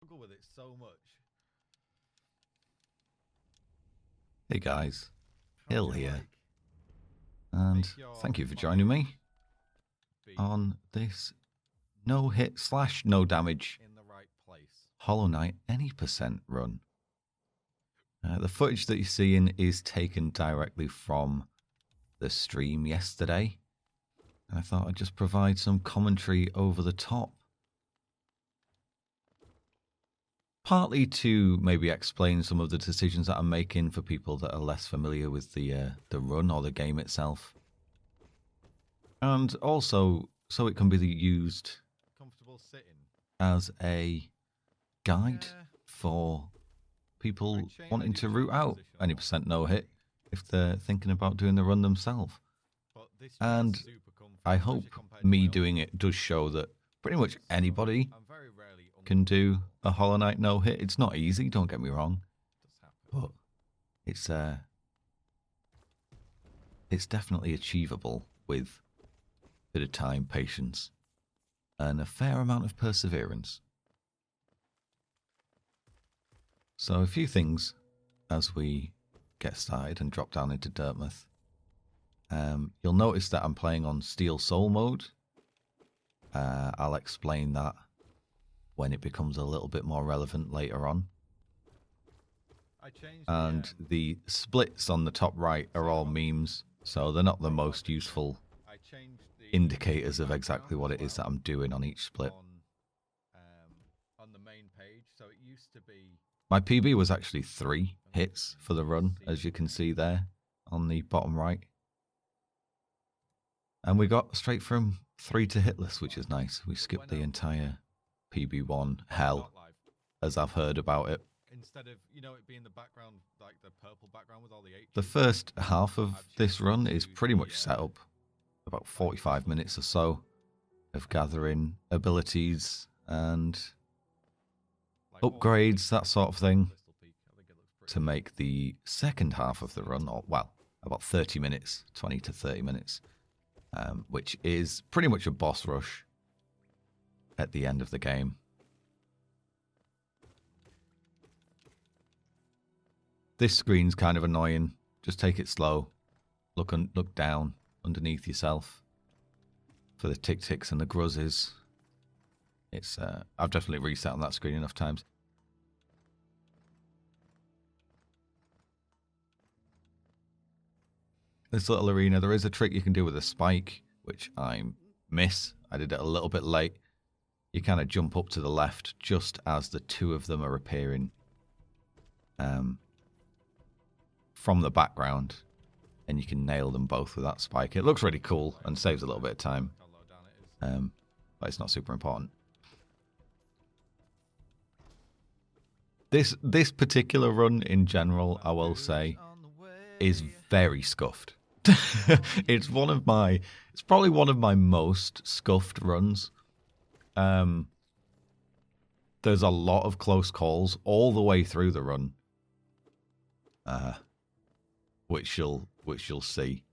struggle with it so much. Hey guys, How Hill do you, here, like, and make your thank you for fire joining me be on this no hit / no damage in the right place? Hollow Knight any % run. The footage that you're seeing is taken directly from the stream yesterday. I thought I'd just provide some commentary over the top. Partly to maybe explain some of the decisions that I'm making for people that are less familiar with the run or the game itself. And also so it can be used Comfortable sitting. as a guide Yeah. for people I wanting do to change root out position a any lot. % no hit if they're thinking about doing the run themselves. But this And feels super comfy, I especially hope compared to me my old doing one. it does show that pretty much anybody I'm very rarely can do uncomfortable. a Hollow Knight no hit. It's not easy, don't get me wrong, It does happen. but it's definitely achievable with a bit of time, patience, and a fair amount of perseverance. So a few things as we get started and drop down into Dirtmouth. You'll notice that I'm playing on Steel Soul mode. I'll explain that when it becomes a little bit more relevant later on. And the splits on the top right are all memes, so they're not the most useful indicators of exactly what it is that I'm doing on each split. On the main page, so it used to be. My PB was actually 3 hits for the run, as you can see there on the bottom right. And we got straight from 3 to Hitless, which is nice. We skipped the entire PB1 hell, as I've heard about it. Instead of, it being the background, like the purple background with all the H's. The first half of this run is pretty much set up, about 45 minutes or so of gathering abilities and upgrades, that sort of thing, to make the second half of the run, or well, about 30 minutes, 20 to 30 minutes, which is pretty much a boss rush at the end of the game. This screen's kind of annoying. Just take it slow. Look down underneath yourself for the tick-ticks and the gruzzes. It's I've definitely reset on that screen enough times. This little arena, there is a trick you can do with a spike, which I miss. I did it a little bit late. You kind of jump up to the left just as the two of them are appearing from the background, and you can nail them both with that spike. It looks really cool and saves a little bit of time, but it's not super important. This particular run in general, I will say, is very scuffed. It's probably one of my most scuffed runs. There's a lot of close calls all the way through the run, which you'll see.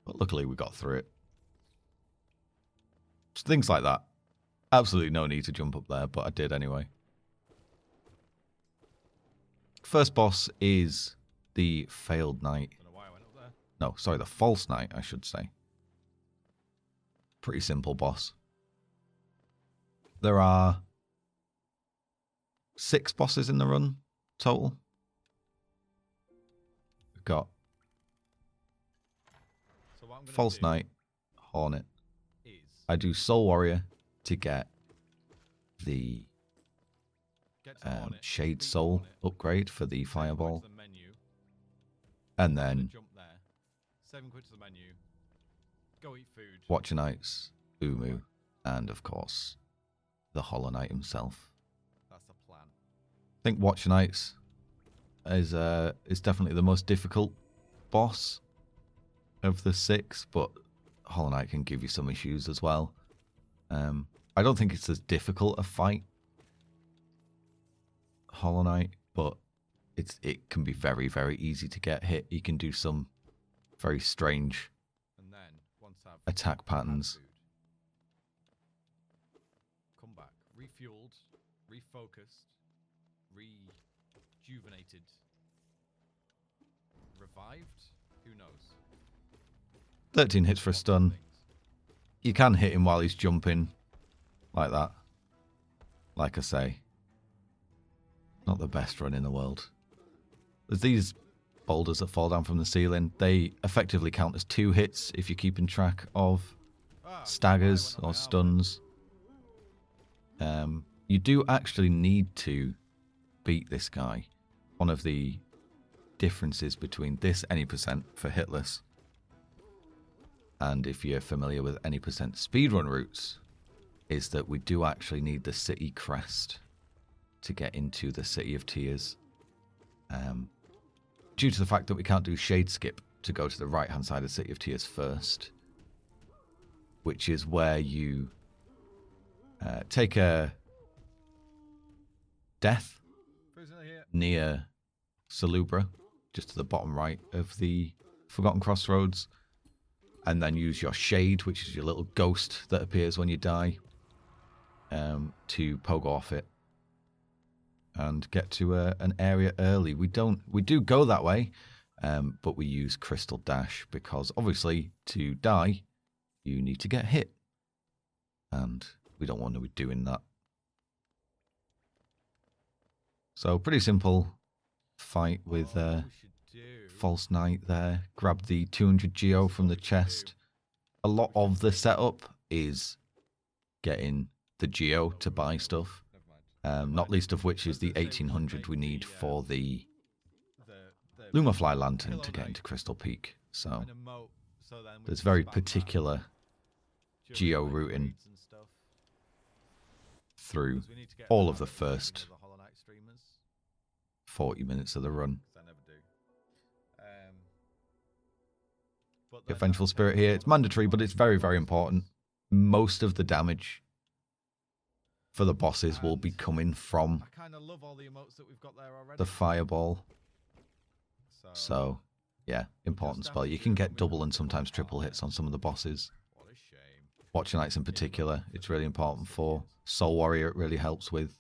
But luckily we got through it. Just things like that. Absolutely no need to jump up there, but I did anyway. First boss is the failed knight. No, sorry, the false knight, I should say. Pretty simple boss. There are 6 bosses in the run total. We've got false knight, Hornet. I do Soul Warrior to get the Shade Soul upgrade for the Fireball. And then Watcher Knights, Uumuu, and of course the Hollow Knight himself. That's the plan. I think Watcher Knights is definitely the most difficult boss of the 6, but Hollow Knight can give you some issues as well. I don't think it's as difficult a fight, Hollow Knight, but it can be very, very easy to get hit. You can do some very strange attack patterns. Come back, refueled, refocused, rejuvenated, revived. Who knows? 13 hits for a stun. You can hit him while he's jumping, like that. Like I say, not the best run in the world. There's these boulders that fall down from the ceiling. They effectively count as 2 hits if you're keeping track of staggers or stuns. You do actually need to beat this guy. One of the differences between this any percent for Hitless, and if you're familiar with any percent speedrun routes, is that we do actually need the city crest to get into the City of Tears. Due to the fact that we can't do shade skip to go to the right hand side of City of Tears first, which is where you take a death near Salubra, just to the bottom right of the Forgotten Crossroads, and then use your shade, which is your little ghost that appears when you die, to pogo off it and get to an area early. We do go that way, but we use Crystal Dash because obviously to die you need to get hit, and we don't want to be doing that. So pretty simple fight with False Knight there. Grab the 200 Geo from the chest. A lot of the setup is getting the Geo to buy stuff. Not least of which is the 1800 we need for the Lumafly Lantern to get into Crystal Peak. So there's very particular Geo routing through all of the first 40 minutes of the run. Get Vengeful Spirit here. It's mandatory, but it's very, very important. Most of the damage for the bosses will be coming from the Fireball. So, yeah, important spell. You can get double and sometimes triple hits on some of the bosses. Watcher Knights in particular, it's really important for. Soul Warrior, it really helps with.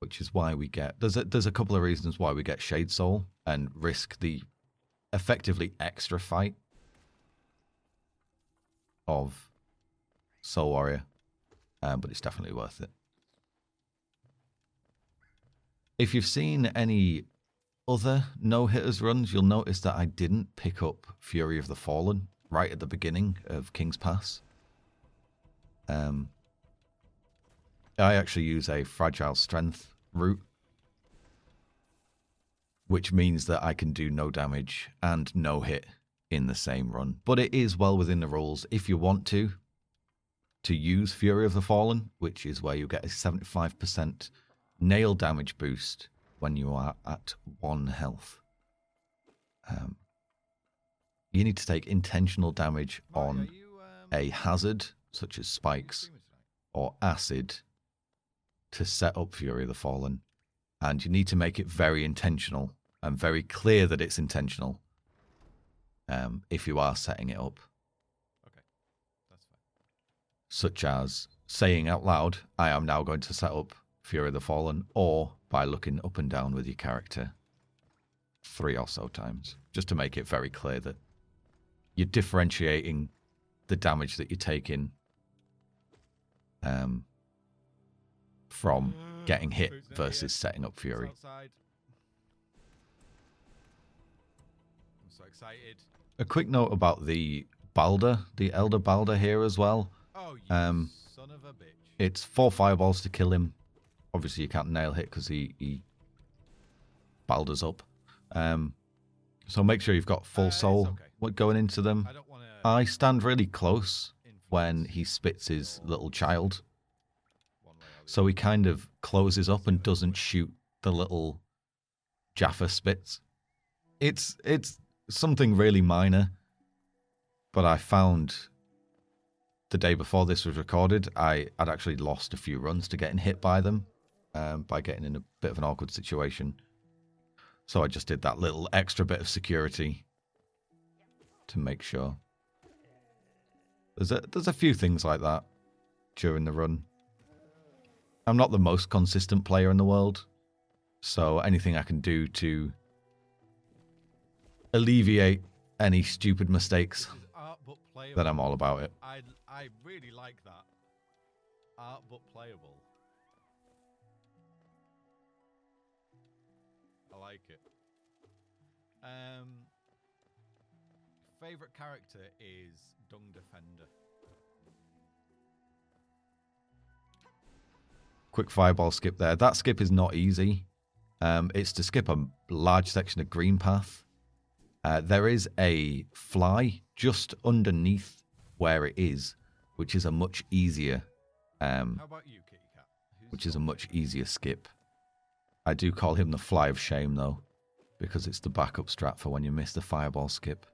Which is why we get... There's a couple of reasons why we get Shade Soul and risk the effectively extra fight of Soul Warrior. But it's definitely worth it. If you've seen any other no-hitters runs, you'll notice that I didn't pick up Fury of the Fallen right at the beginning of King's Pass. I actually use a Fragile Strength route, which means that I can do no damage and no hit in the same run. But it is well within the rules if you want to use Fury of the Fallen, which is where you get a 75% nail damage boost when you are at 1 health. You need to take intentional damage on a hazard, such as spikes or acid, to set up Fury of the Fallen. And you need to make it very intentional and very clear that it's intentional if you are setting it up. Okay, that's fine. Such as saying out loud, I am now going to set up Fury of the Fallen, or by looking up and down with your character 3 or so times, just to make it very clear that you're differentiating the damage that you're taking from getting hit versus setting up Fury. I'm so excited. A quick note about the Balder, the Elder Balder here as well. Oh, you son of a bitch. It's 4 fireballs to kill him. Obviously, you can't nail hit because he Balders up. So make sure you've got full soul going into them. I stand really close when he spits his little child. So he kind of closes up and doesn't shoot the little Jaffa spits. It's something really minor, but I found the day before this was recorded, I'd actually lost a few runs to getting hit by them, by getting in a bit of an awkward situation. So I just did that little extra bit of security to make sure. There's a few things like that. during the run. I'm not the most consistent player in the world, so anything I can do to alleviate any stupid mistakes, This is art but playable. then I'm all about it. I really like that. Art but playable. I like it. Favorite character is Dung Defender. Quick fireball skip there. That skip is not easy. It's to skip a large section of green path. There is a fly just underneath where it is, which is a much easier How about you, Kitty Cat? which is a much easier skip. I do call him the Fly of Shame, though, because it's the backup strat for when you miss the fireball skip.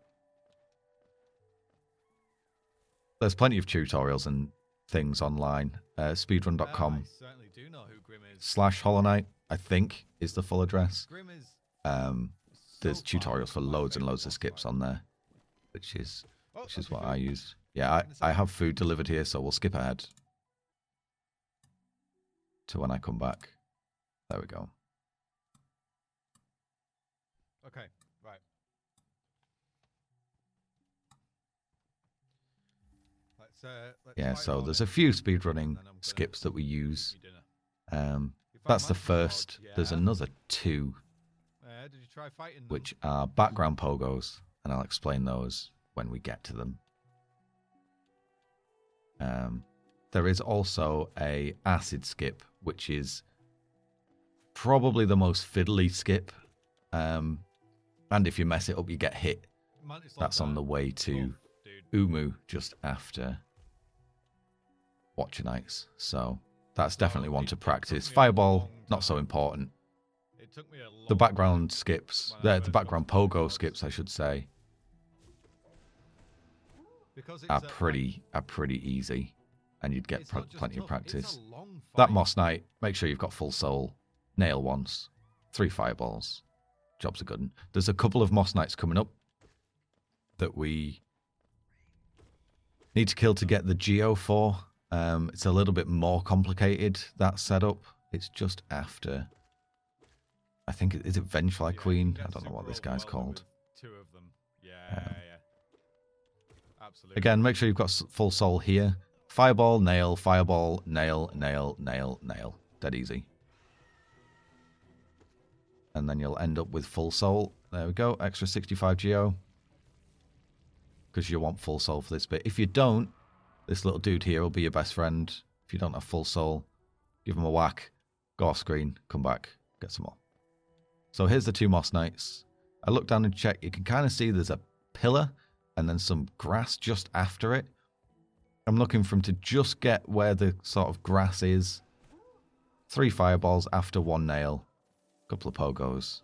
There's plenty of tutorials and things online. Speedrun.com I certainly do know who Grim is. /Hollow Knight, I think, is the full address. Grim is There's so far tutorials for my loads and favourite loads of boss skips fight. on there, which is Okay, what cool. I use. Yeah, I have food delivered here, so we'll skip ahead to when I come back. There we go. Okay, right. Let's Yeah, fight so Hornet, there's a few speedrunning and then I'm gonna skips that we use. eat dinner. You fight That's the Mantis Claws, first. There's yeah? another two, Did you try fighting them? which are background pogos, and I'll explain those when we get to them. There is also a acid skip, which is probably the most fiddly skip. And if you mess it up, you get hit. Mantis Claws That's on are the way to tough, dude. Uumuu just after Watcher Nights. So that's definitely one to practice. me a Fireball, long not so time. important. It took me a long The background time skips, when I the first background got to Mantis pogo Claws. skips, I should say, Because are it's pretty easy, and you'd get it's not just plenty of tough, it's practice. a long That fight. Moss Knight, make sure you've got full soul, nail once, 3 fireballs. Job's a good one. There's a couple of Moss Knights coming up that we need to kill to get the Geo for. It's a little bit more complicated, that setup. It's just after, I think, is it Vengefly Yeah, Queen? you can I get don't know what super this guy's overwhelmed called. with 2 of them. Yeah. Absolutely. Again, make sure you've got full soul here. Fireball, nail, nail, nail, nail, nail. Dead easy. And then you'll end up with full soul. There we go. Extra 65 Geo. Because you want full soul for this bit. If you don't, this little dude here will be your best friend. If you don't have full soul, give him a whack. Go off screen. Come back. Get some more. So here's the 2 Moss Knights. I look down and check. You can kind of see there's a pillar and then some grass just after it. I'm looking for him to just get where the sort of grass is. 3 fireballs after 1 nail. Couple of pogos.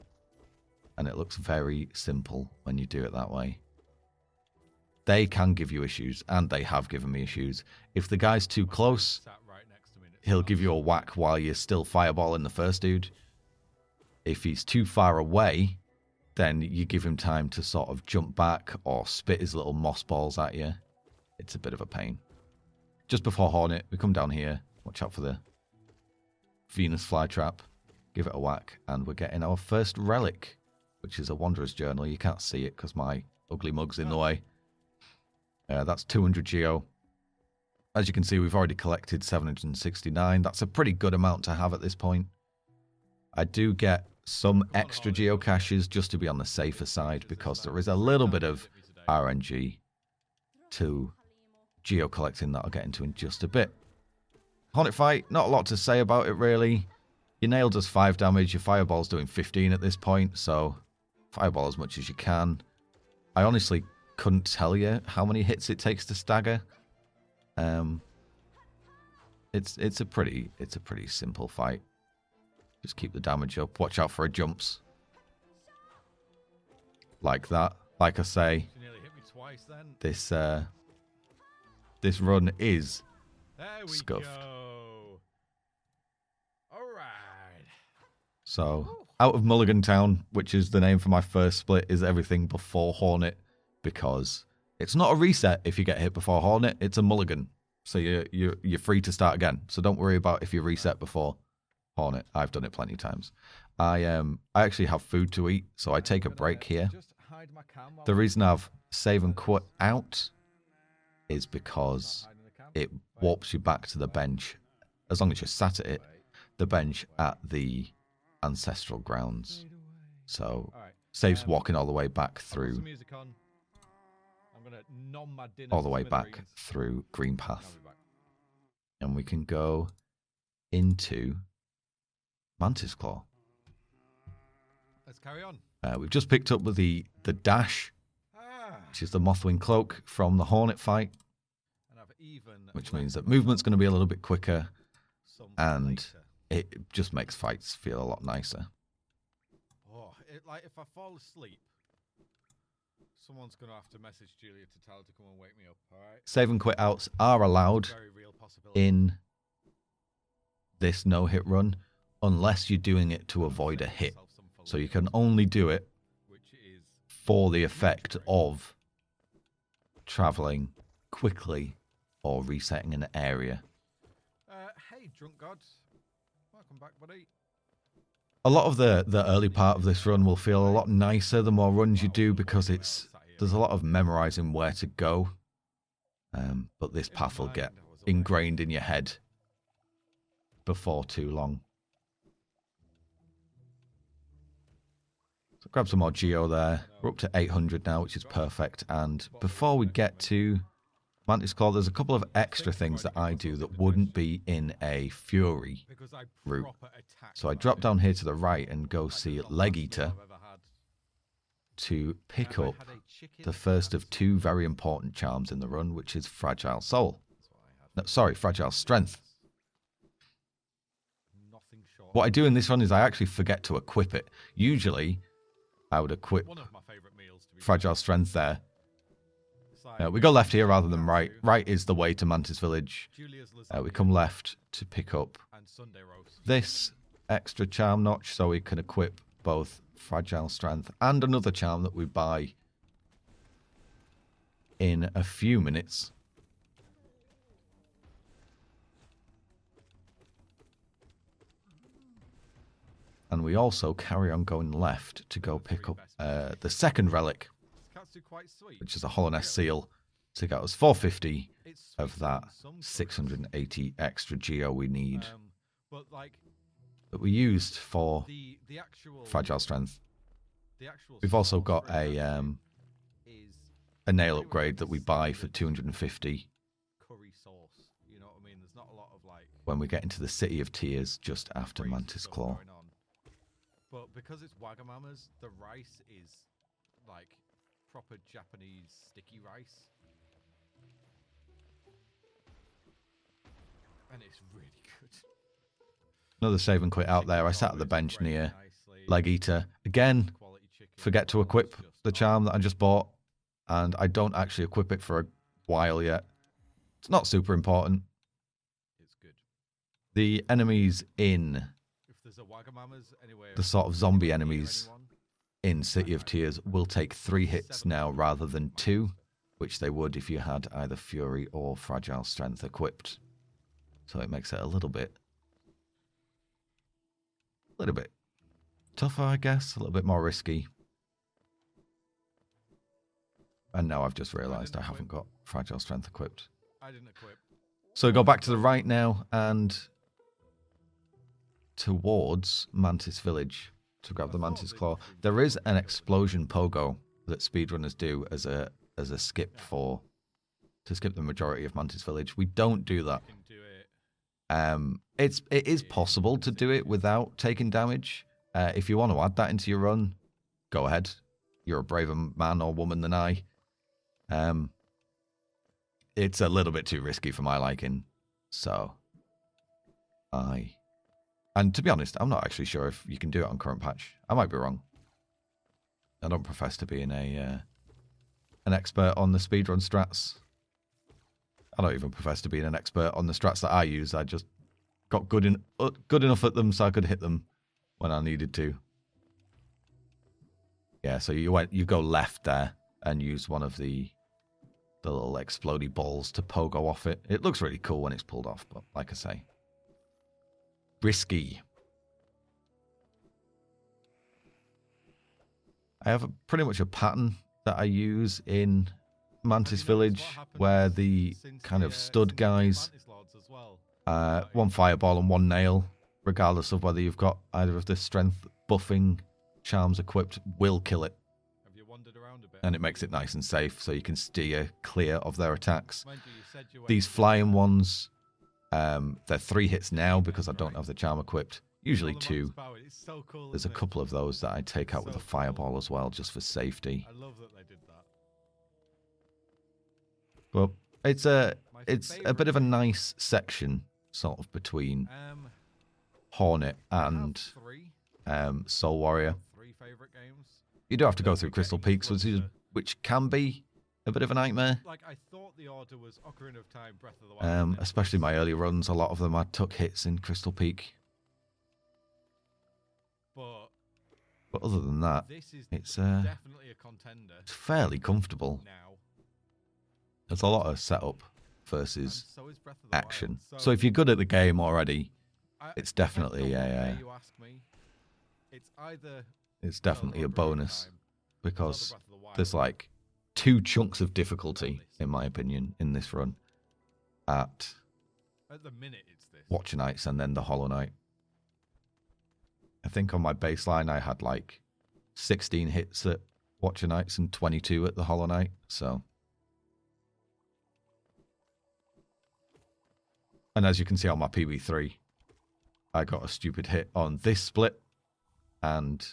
And it looks very simple when you do it that way. They can give you issues, and they have given me issues. If the guy's too close, Sat right next to me and it's he'll not give you a whack while you're still fireballing the first dude. If he's too far away, then you give him time to sort of jump back or spit his little moss balls at you. It's a bit of a pain. Just before Hornet, we come down here. Watch out for the Venus flytrap. Give it a whack, and we're getting our first relic, which is a Wanderer's Journal. You can't see it because my ugly mug's in the way. That's 200 Geo. As you can see, we've already collected 769. That's a pretty good amount to have at this point. I do get some extra geocaches just to be on the safer side, because there is a little bit of RNG to geo collecting that I'll get into in just a bit. Hornet fight, not a lot to say about it really. Your nail does 5 damage, your fireball's doing 15 at this point, so fireball as much as you can. I honestly couldn't tell you how many hits it takes to stagger. It's a pretty simple fight. Just keep the damage up. Watch out for her jumps. Like that. Like I say, She nearly hit me twice then. this run is There we scuffed. go. Alright. So, out of Mulligan Town, which is the name for my first split, is everything before Hornet, because it's not a reset if you get hit before Hornet, it's a mulligan. So you're free to start again. So don't worry about if you reset before Hornet. I've done it plenty of times. I actually have food to eat, so I take a break here. The reason I've save and quit out is because it warps you back to the bench, as long as you're sat at it, the bench at the ancestral grounds. So saves walking all the way back through, all the way back through Green Path. And we can go into Mantis Claw. Let's carry on. We've just picked up with the dash, which is the Mothwing Cloak from the Hornet fight, which means that movement's going to be a little bit quicker, and it just makes fights feel a lot nicer. Oh, like if I fall asleep, someone's going to have to message Julia to tell her to come and wake me up, all right? Save and quit outs are allowed in this no-hit run, unless you're doing it to avoid a hit. So you can only do it for the effect of traveling quickly or resetting an area. Hey, Drunk God. Welcome back, buddy. A lot of the early part of this run will feel a lot nicer the more runs you do, because there's a lot of memorizing where to go. But this path will get ingrained in your head before too long. So grab some more Geo there. We're up to 800 now, which is perfect. And before we get to Mantis Claw, there's a couple of extra things that I do that wouldn't be in a Fury route. So I drop down here to the right and go see Leg Eater to pick up the first of two very important charms in the run, which is Fragile Soul. No, sorry, Fragile Strength. What I do in this run is I actually forget to equip it. Usually, I would equip Fragile Strength there. We go left here rather than right. Right is the way to Mantis Village. We come left to pick up this extra charm notch, so we can equip both Fragile Strength and another charm that we buy in a few minutes. And we also carry on going left to go pick up the second relic, which is a Hollownest seal, to get us 450 of that 680 extra Geo we need that we used for Fragile Strength. We've also got a nail upgrade that we buy for 250 when we get into the City of Tears just after Mantis Claw. But because it's Wagamama's, the rice is like proper Japanese sticky rice. And it's really good. Another save and quit out there. I sat at the bench near Leg Eater. Again, forget to equip the charm that I just bought, and I don't actually equip it for a while yet. It's not super important. It's good. The enemies in the sort of zombie enemies in City of Tears will take 3 hits now rather than 2, which they would if you had either Fury or Fragile Strength equipped. So it makes it a little bit tougher, I guess, a little bit more risky. And now I've just realised I haven't got Fragile Strength equipped. I didn't equip. So go back to the right now and towards Mantis Village to grab the Mantis Claw. There is an explosion pogo that speedrunners do as a skip to skip the majority of Mantis Village. We don't do that. It is possible to do it without taking damage. If you want to add that into your run, go ahead. You're a braver man or woman than I. It's a little bit too risky for my liking, so and to be honest, I'm not actually sure if you can do it on current patch. I might be wrong. I don't profess to being an expert on the speedrun strats. I don't even profess to being an expert on the strats that I use. I just got good enough at them so I could hit them when I needed to. Yeah, so you go left there and use one of the the little explodey balls to pogo off it. It looks really cool when it's pulled off, but like I say, risky. I have pretty much a pattern that I use in Mantis Village, where the kind of stud guys, one fireball and one nail, regardless of whether you've got either of the strength buffing charms equipped, will kill it. And it makes it nice and safe, so you can steer clear of their attacks. These flying ones, they're 3 hits now because I don't have the charm equipped. Usually 2. There's a couple of those that I take out with a fireball as well, just for safety. I love that they did that. Well, it's a bit of a nice section, sort of between Hornet and Soul Warrior. 3 favorite games. You do have to go through Crystal Peaks, which can be a bit of a nightmare. Like, I thought the order was Ocarina of Time, Breath of the Wild. Especially my early runs, a lot of them I took hits in Crystal Peak. But other than that, it's definitely a contender. It's fairly comfortable. Now. There's a lot of setup versus So is Breath of the action. Wild. So if you're good at the game already, it's definitely it's definitely a bonus, because there's like 2 chunks of difficulty, in my opinion, in this run. At the minute it's this. Watcher Knights and then the Hollow Knight. I think on my baseline I had like 16 hits at Watcher Knights and 22 at the Hollow Knight, so. And as you can see on my PB3, I got a stupid hit on this split, and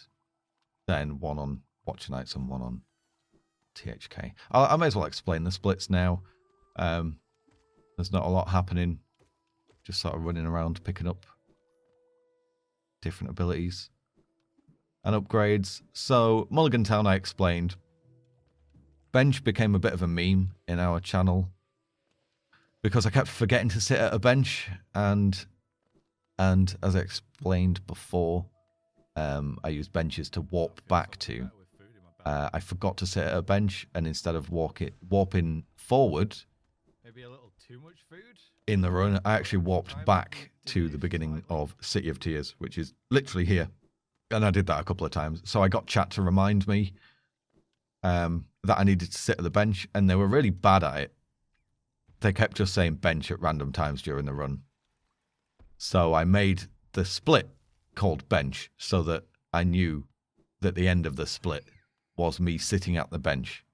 then 1 on Watcher Knights and 1 on THK. I may as well explain the splits now. There's not a lot happening, just sort of running around picking up different abilities and upgrades. So Mulligan Town, I explained. Bench became a bit of a meme in our channel because I kept forgetting to sit at a bench, and as I explained before, I used benches to warp back to. I forgot to sit at a bench, and instead of warping forward, maybe a little too much food in the run, I actually warped back to the beginning of City of Tears, which is literally here. And I did that a couple of times. So I got chat to remind me that I needed to sit at the bench, and they were really bad at it. They kept just saying bench at random times during the run. So I made the split called bench so that I knew that the end of the split was me sitting at the bench,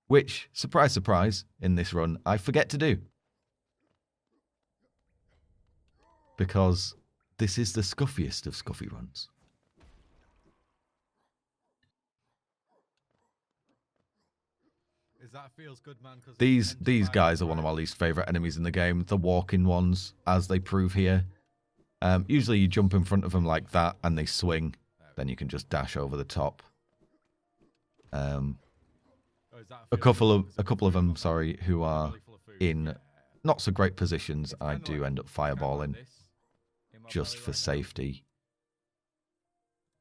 which, surprise, surprise, in this run, I forget to do. Because this is the scuffiest of scuffy runs. That feels good, man, these guys are one of my least favourite enemies in the game. The walking ones, as they prove here. Usually you jump in front of them like that and they swing. Then you can just dash over the top. A couple of them, sorry, who are in not so great positions, I do end up fireballing just for safety.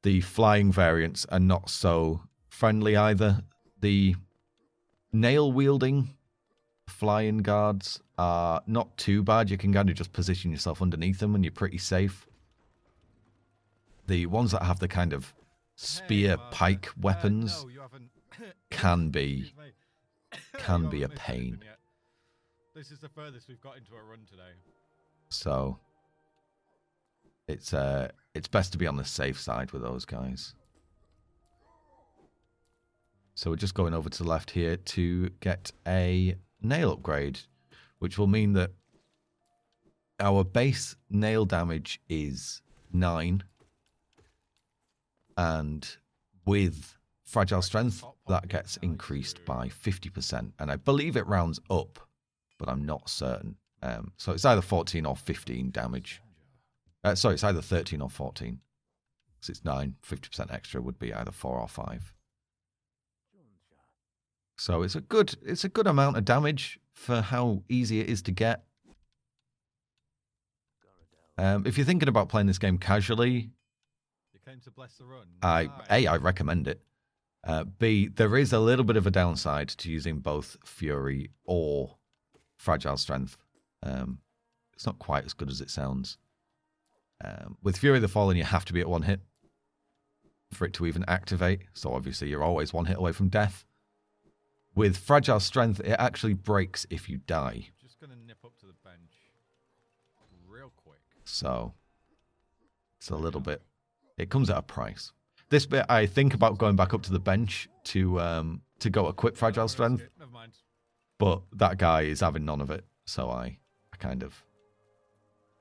The flying variants are not so friendly either. The nail-wielding flying guards are not too bad. You can kind of just position yourself underneath them and you're pretty safe. The ones that have the kind of spear pike weapons can be a pain. This is the furthest we've got into a run today. So it's best to be on the safe side with those guys. So we're just going over to the left here to get a nail upgrade, which will mean that our base nail damage is 9. And with Fragile Strength, that gets increased by 50%. And I believe it rounds up, but I'm not certain. So it's either 14 or 15 damage. Sorry, it's either 13 or 14. Because it's 9, 50% extra would be either 4 or 5. So it's a good amount of damage for how easy it is to get. If you're thinking about playing this game casually, you came to bless the run. I recommend it. B, there is a little bit of a downside to using both Fury or Fragile Strength. It's not quite as good as it sounds. With Fury the Fallen, you have to be at 1 hit for it to even activate. So obviously you're always 1 hit away from death. With Fragile Strength, it actually breaks if you die. Just going to nip up to the bench real quick. So it's a little bit... It comes at a price. This bit, I think about going back up to the bench to go equip Fragile Strength. Never mind. But that guy is having none of it. So I kind of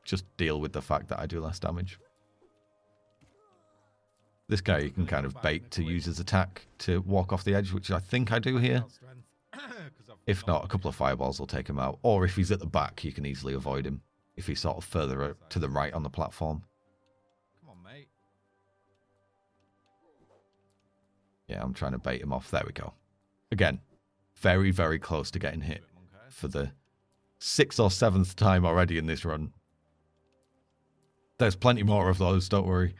just deal with the fact that I do less damage. This guy you can kind of bait to use his attack to walk off the edge, which I think I do here. If not, a couple of fireballs will take him out. Or if he's at the back, you can easily avoid him. If he's sort of further to the right on the platform. Come on, mate. Yeah, I'm trying to bait him off. There we go. Again, very, very close to getting hit for the 6th or 7th time already in this run. There's plenty more of those, don't worry.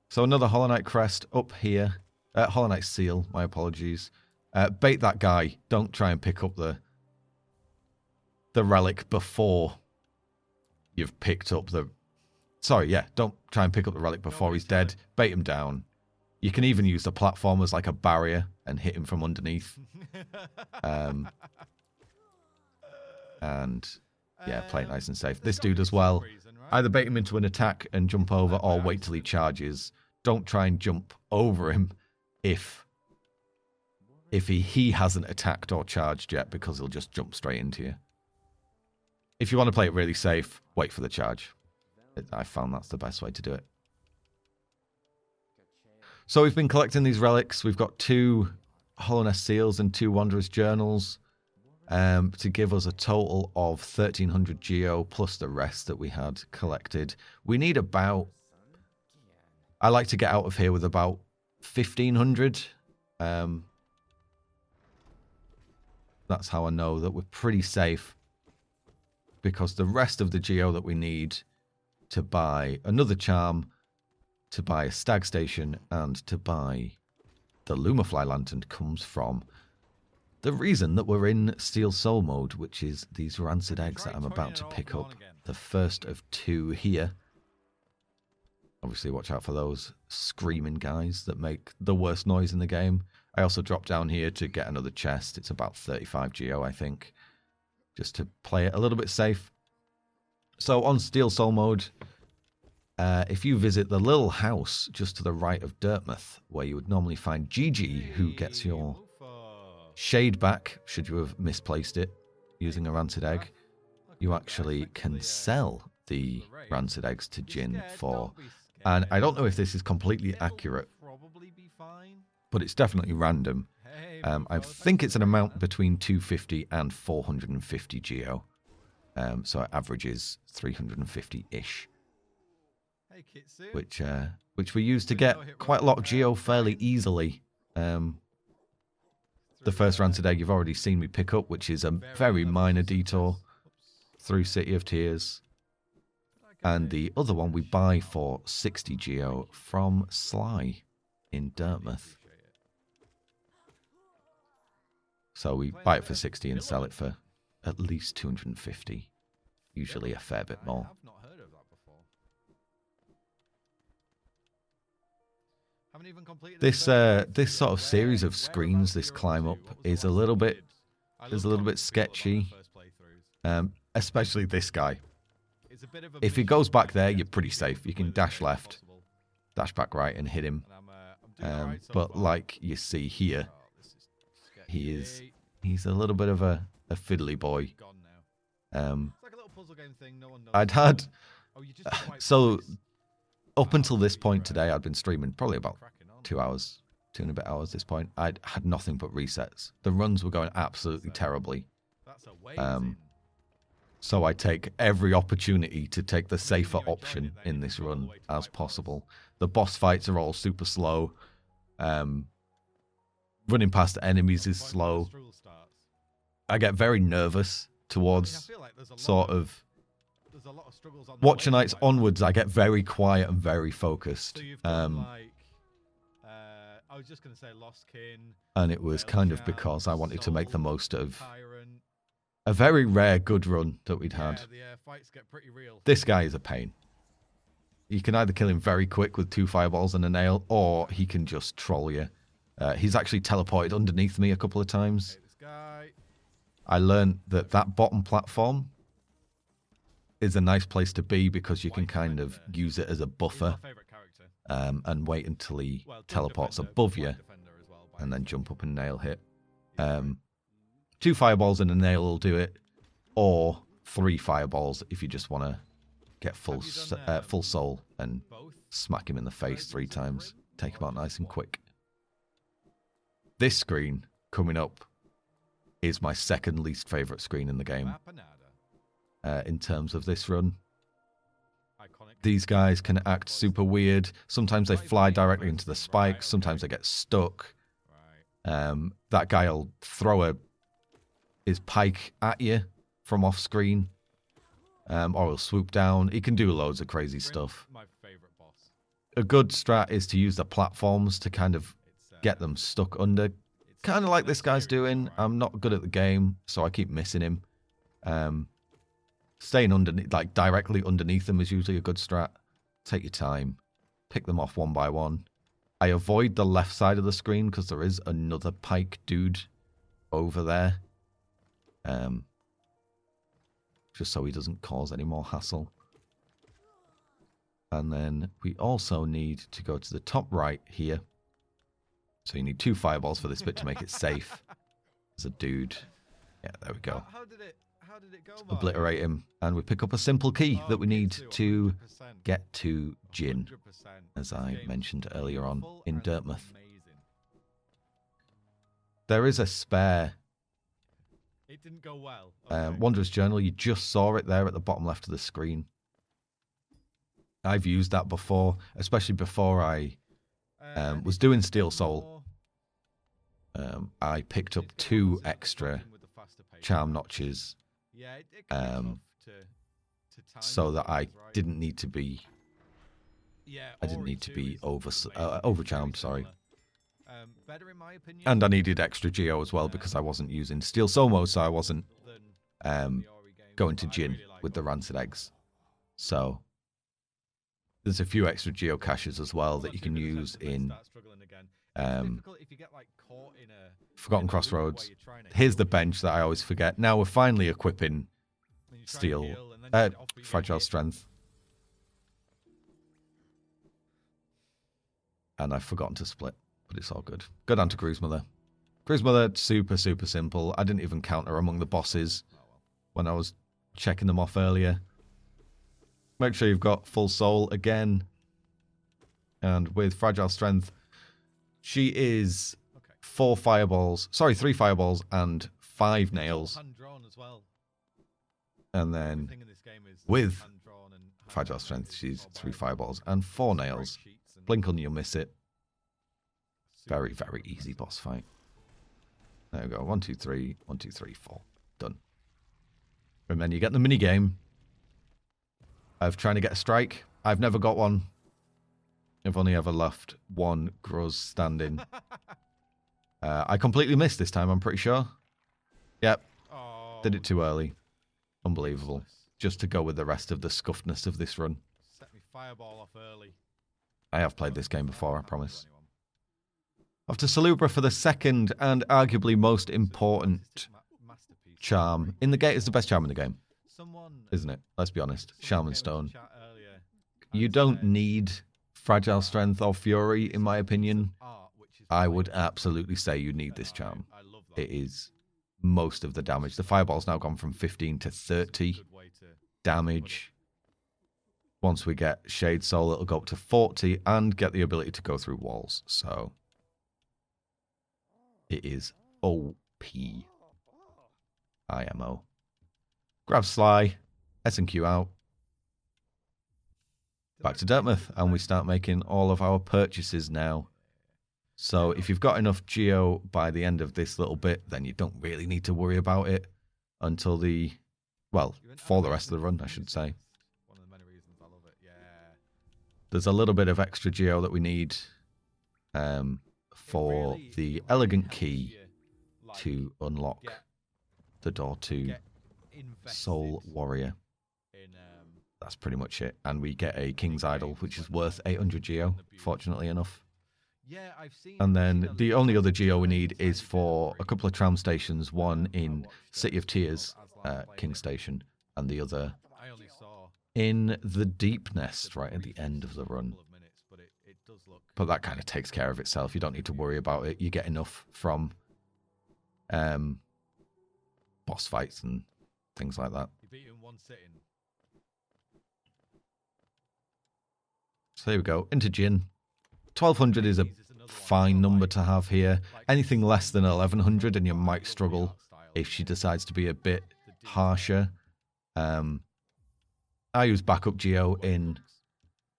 So another Hollow Knight Crest up here. Hollow Knight Seal, my apologies. Bait that guy. Don't try and pick up the relic before you've picked up the... Sorry, yeah, don't try and pick up the relic before he's dead. Bait him down. You can even use the platform as like a barrier and hit him from underneath. And yeah, play it nice and safe. This dude as well. Either bait him into an attack and jump over, or wait till he charges. Don't try and jump over him if he hasn't attacked or charged yet, because he'll just jump straight into you. If you want to play it really safe, wait for the charge. I found that's the best way to do it. So we've been collecting these relics. We've got 2 Hollow Nest Seals and 2 Wanderer's Journals. To give us a total of 1,300 geo plus the rest that we had collected. We need about... I like to get out of here with about 1,500. That's how I know that we're pretty safe. Because the rest of the geo that we need to buy another charm, to buy a stag station, and to buy the Lumafly Lantern comes from... the reason that we're in Steel Soul mode, which is these rancid eggs that I'm about to pick up. The first of 2 here. Obviously, watch out for those screaming guys that make the worst noise in the game. I also dropped down here to get another chest. It's about 35 geo, I think. Just to play it a little bit safe. So on Steel Soul mode, if you visit the little house just to the right of Dirtmouth, where you would normally find Gigi, who gets your... shade back, should you have misplaced it using a rancid egg, you actually can sell the rancid eggs to Jin for, and I don't know if this is completely accurate, but it's definitely random. I think it's an amount between 250 and 450 geo, so it averages 350-ish, which we use to get quite a lot of geo fairly easily. The first rancid egg you've already seen me pick up, which is a very minor detour through City of Tears. And the other one we buy for 60 geo from Sly in Dirtmouth. So we buy it for 60 and sell it for at least 250. Usually a fair bit more. This sort of series of screens, this climb up, is a little bit sketchy. Especially this guy. If he goes back there, you're pretty safe. You can dash left, dash back right, and hit him. But like you see here, he's a little bit of a fiddly boy. I'd had so up until this point today, I'd been streaming probably about 2 hours, 2 and a bit hours. At this point, I'd had nothing but resets. The runs were going absolutely terribly. So I take every opportunity to take the safer option in this run as possible. The boss fights are all super slow. Running past enemies is slow. I get very nervous towards sort of Watcher Nights onwards. I get very quiet and very focused. I was just going to say Lost Kin. And it was Veil kind of Charm, because I wanted to make the Soul, most of Tyrant. a very rare good run that we'd Yeah, had. the fights get pretty real. This guy is a pain. You can either kill him very quick with 2 fireballs and a nail, or he can just troll you. He's actually teleported underneath me a couple of times. Okay, this guy. I learned that that bottom platform is a nice place to be because you can kind of use it as a He's buffer my favourite character. and wait until he Well, Good teleports Defender, above Black you Defender as well, by and then default. jump up and nail hit. Yeah. 2 fireballs and a nail will do it, or 3 fireballs if you just want to get full Have you done, full soul and Both. smack him in the face 3 versions of the times. ring, Take him or out nice just and one? quick. This screen coming up is my second least favourite screen in the game Mapanada. in terms of this run. Iconic. These guys can act super weird. Sometimes they fly directly into the spikes. Sometimes they get stuck. Right. That guy will throw his pike at you from off screen, or he'll swoop down. He can do loads of crazy stuff. My favourite boss. A good strat is to use the platforms to kind of It's get them stuck under, kind of like this guy's doing. I'm not good at the game, so I keep missing him. Staying underneath, like directly underneath them, is usually a good strat. Take your time, pick them off one by one. I avoid the left side of the screen because there is another pike dude over there, just so he doesn't cause any more hassle. And then we also need to go to the top right here. So you need 2 fireballs for this bit to make it safe. There's a dude. Yeah, there we go. How did it go? Mark? Obliterate him, and we pick up a simple key that we need to 100%. get to Jin, 100%. as This I game's mentioned earlier on beautiful in and Dartmouth. amazing. There is a spare It didn't go well. Okay. Wanderer's Journal. You just saw it there at the bottom left of the screen. I've used that before, especially before I was doing Steel Soul. I picked up 2 extra charm notches Yeah, it can be tough to time so that I things, right? didn't need to be Yeah, I didn't Ori need to 2 be is over amazing. It's overcharmed, very sorry. similar. Better in my opinion. And I needed extra geo as well because I wasn't using Steel Soul mode, so I wasn't than um, the Ori games, going to but I Jin really like with the Ori. rancid eggs. So there's a few extra geocaches as well that you can use in Forgotten Crossroads. Here's the bench that I always forget. Now we're finally equipping Steel, Fragile Strength. And I've forgotten to split, but it's all good. Go down to Gruz Mother. Gruz Mother, super, super simple. I didn't even count her among the bosses when I was checking them off earlier. Make sure you've got full soul again. And with Fragile Strength, she is 3 fireballs and 5 nails. And then with Fragile Strength, she's 3 fireballs and 4 nails. Blink on, you'll miss it. Very, very easy boss fight. There we go. 1, 2, 3. 1, 2, 3, 4. Done. And then you get the mini game of trying to get a strike. I've never got one. I've only ever left 1 Gruz standing. I completely missed this time, I'm pretty sure. Yep. Did it too early. Unbelievable. Just to go with the rest of the scuffedness of this run. Set me fireball off early. I have played this game before, I promise. Off to Salubra for the second and arguably most important charm in the game. It's the best charm in the game, isn't it? Let's be honest. Shaman Stone. You don't need Fragile Strength or Fury, in my opinion. I would absolutely say you need this charm. It is most of the damage. The fireball's now gone from 15 to 30 damage. Once we get Shade Soul, it'll go up to 40 and get the ability to go through walls. So it is OP. IMO. Grab Sly, S&Q out. Back to Dartmouth, and we start making all of our purchases now. So if you've got enough geo by the end of this little bit, then you don't really need to worry about it until the, well, for the rest of the run, I should say. One of the many reasons I love it. Yeah. There's a little bit of extra geo that we need for really the elegant helps key you, like, to unlock get- the door to get invested Soul Warrior. in, That's pretty much it. And we get a King's in Idol, games which is when worth you're 800 geo, in the beauty. fortunately enough. Yeah, I've seen. And I've then seen a the little only bit other of geo we a need tiny is bit of for a free. couple of tram stations, one I in watched City of called Tears, Aslan played King it. Station, and the other I only saw in the Deep Nest, the right at the briefest end of the run. couple of minutes, but it does look. But that kind of takes care of itself. You don't need to worry about it. You get enough from boss fights and things like that. You beat it in one sitting. So there we go. Into Jin. 1200 is a fine number to have here. Anything less than 1100 and you might struggle if she decides to be a bit harsher. I use backup geo in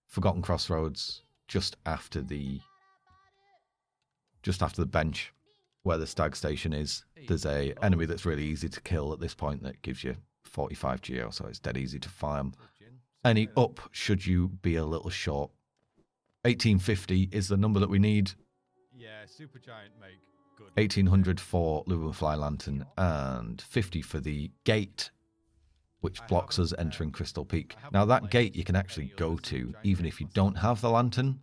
Forgotten Crossroads just after the bench where the stag station is. There's a enemy that's really easy to kill at this point that gives you 45 geo, so it's dead easy to farm. Any up should you be a little short. 1850 is the number that we need. Yeah, Supergiant make good. 1800 for Lumen Fly Lantern and 50 for the gate, which blocks us entering Crystal Peak. Now that gate you can actually go to even if you don't have the lantern.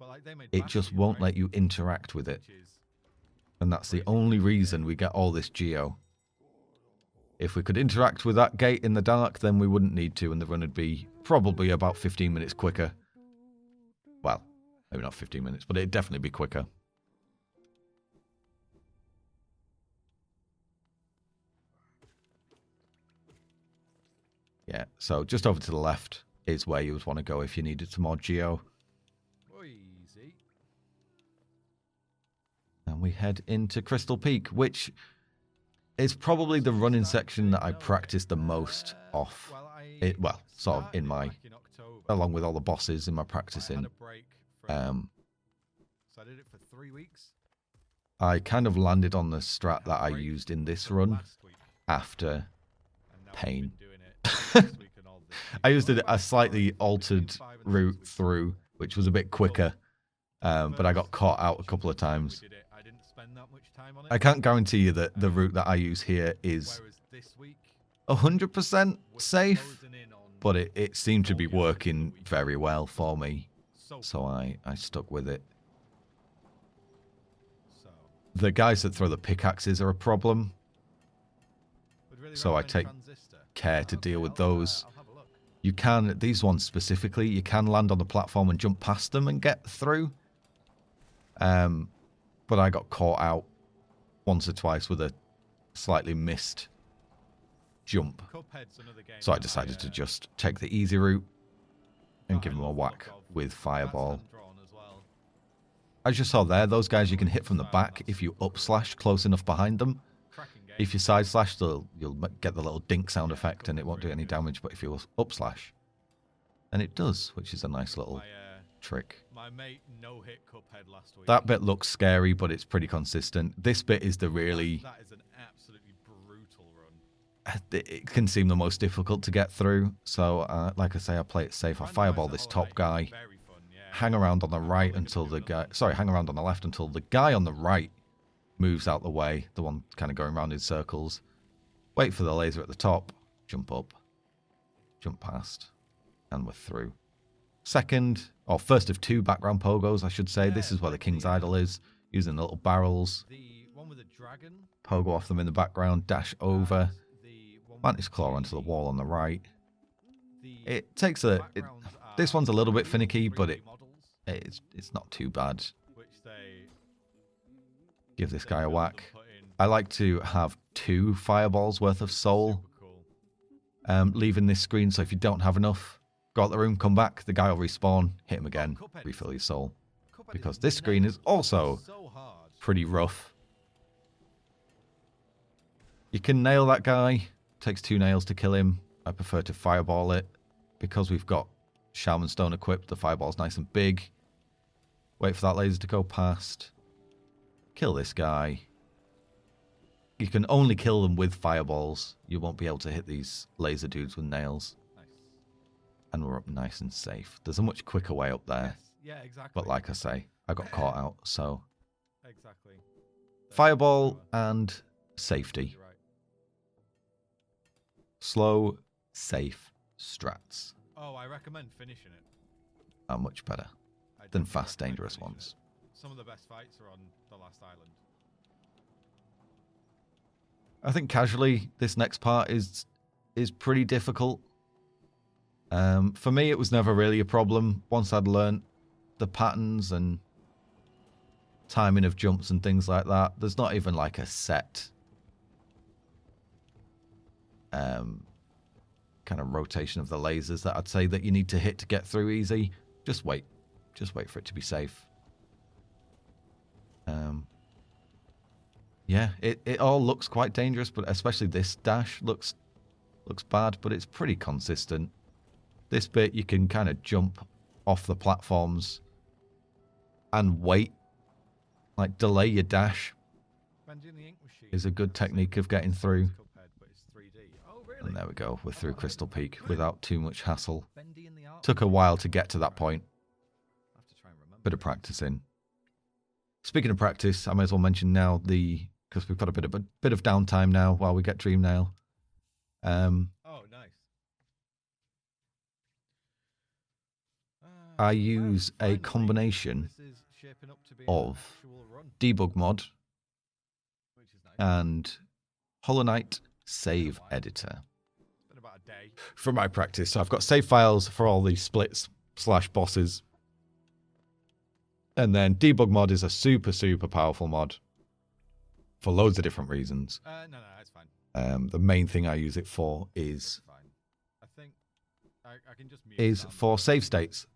It just won't let you interact with it. And that's the only reason we get all this geo. If we could interact with that gate in the dark, then we wouldn't need to, and the run would be probably about 15 minutes quicker. Well, maybe not 15 minutes, but it'd definitely be quicker. Yeah, so just over to the left is where you would want to go if you needed some more geo. Easy. And we head into Crystal Peak, which is probably the running section that I practiced the most off. Well, sort of in my, along with all the bosses in my practicing. So I did it for 3 weeks. I kind of landed on the strat that I used in this run after Pain. I used a slightly altered route through, which was a bit quicker, but I got caught out a couple of times. I can't guarantee you that the route that I use here is 100% safe, but it seemed to be working very well for me, so I stuck with it. The guys that throw the pickaxes are a problem, so I take care to deal with those. You can, these ones specifically, you can land on the platform and jump past them and get through. But I got caught out once or twice with a slightly missed jump. So I decided to just take the easy route and give them a whack with Fireball. As you saw there, those guys you can hit from the back if you up-slash close enough behind them. If you side slash, you'll get the little dink sound effect and it won't do any damage, but if you up slash, then it does, which is a nice little trick. My mate no-hit Cuphead last week. That bit looks scary, but it's pretty consistent. This bit is the really... That is an absolutely brutal run. It can seem the most difficult to get through, so like I say, I play it safe. I fireball this top guy, hang around on the right until the guy... Sorry, hang around on the left until the guy on the right moves out the way, the one kind of going around in circles. Wait for the laser at the top, jump up, jump past, and we're through. First of two background pogos, I should say. This is where the King's Idol is, using the little barrels. The one with the dragon. Pogo off them in the background, dash over. Mantis Claw onto the wall on the right. It takes this one's a little bit finicky, but it's not too bad. Give this guy a whack. I like to have 2 fireballs worth of soul leaving this screen, so if you don't have enough, go out the room, come back, the guy will respawn, hit him again, refill your soul. Because this screen is also pretty rough. You can nail that guy, takes 2 nails to kill him. I prefer to fireball it. Because we've got Shaman Stone equipped, the fireball's nice and big. Wait for that laser to go past. Kill this guy. You can only kill them with fireballs. You won't be able to hit these laser dudes with nails. Nice. And we're up nice and safe. There's a much quicker way up there. Yes. Yeah, exactly. But like I say, I got caught out, so exactly. Fireball and safety. You're right. Slow, safe strats Oh, I recommend finishing it. are much better I than definitely fast, recommend dangerous finishing ones. it. Some of the best fights are on the last island. I think casually, this next part is pretty difficult. For me, it was never really a problem once I'd learnt the patterns and timing of jumps and things like that. There's not even like a set kind of rotation of the lasers that I'd say that you need to hit to get through easy. Just wait. Just wait for it to be safe. Yeah, it all looks quite dangerous, but especially this dash looks bad, but it's pretty consistent. This bit, you can kind of jump off the platforms and wait. Like, delay your dash is a good technique of getting through. And there we go, we're through Crystal Peak without too much hassle. Took a while to get to that point. Bit of practicing. Speaking of practice, I may as well mention now because we've got a bit of downtime now while we get Dreamnail. Oh, nice. I use a combination of debug mod and Hollow Knight save editor for my practice. So I've got save files for all these splits / bosses. And then debug mod is a super, super powerful mod for loads of different reasons. No, it's fine. The main thing I use it for is I think I can just mute is sound. for save states.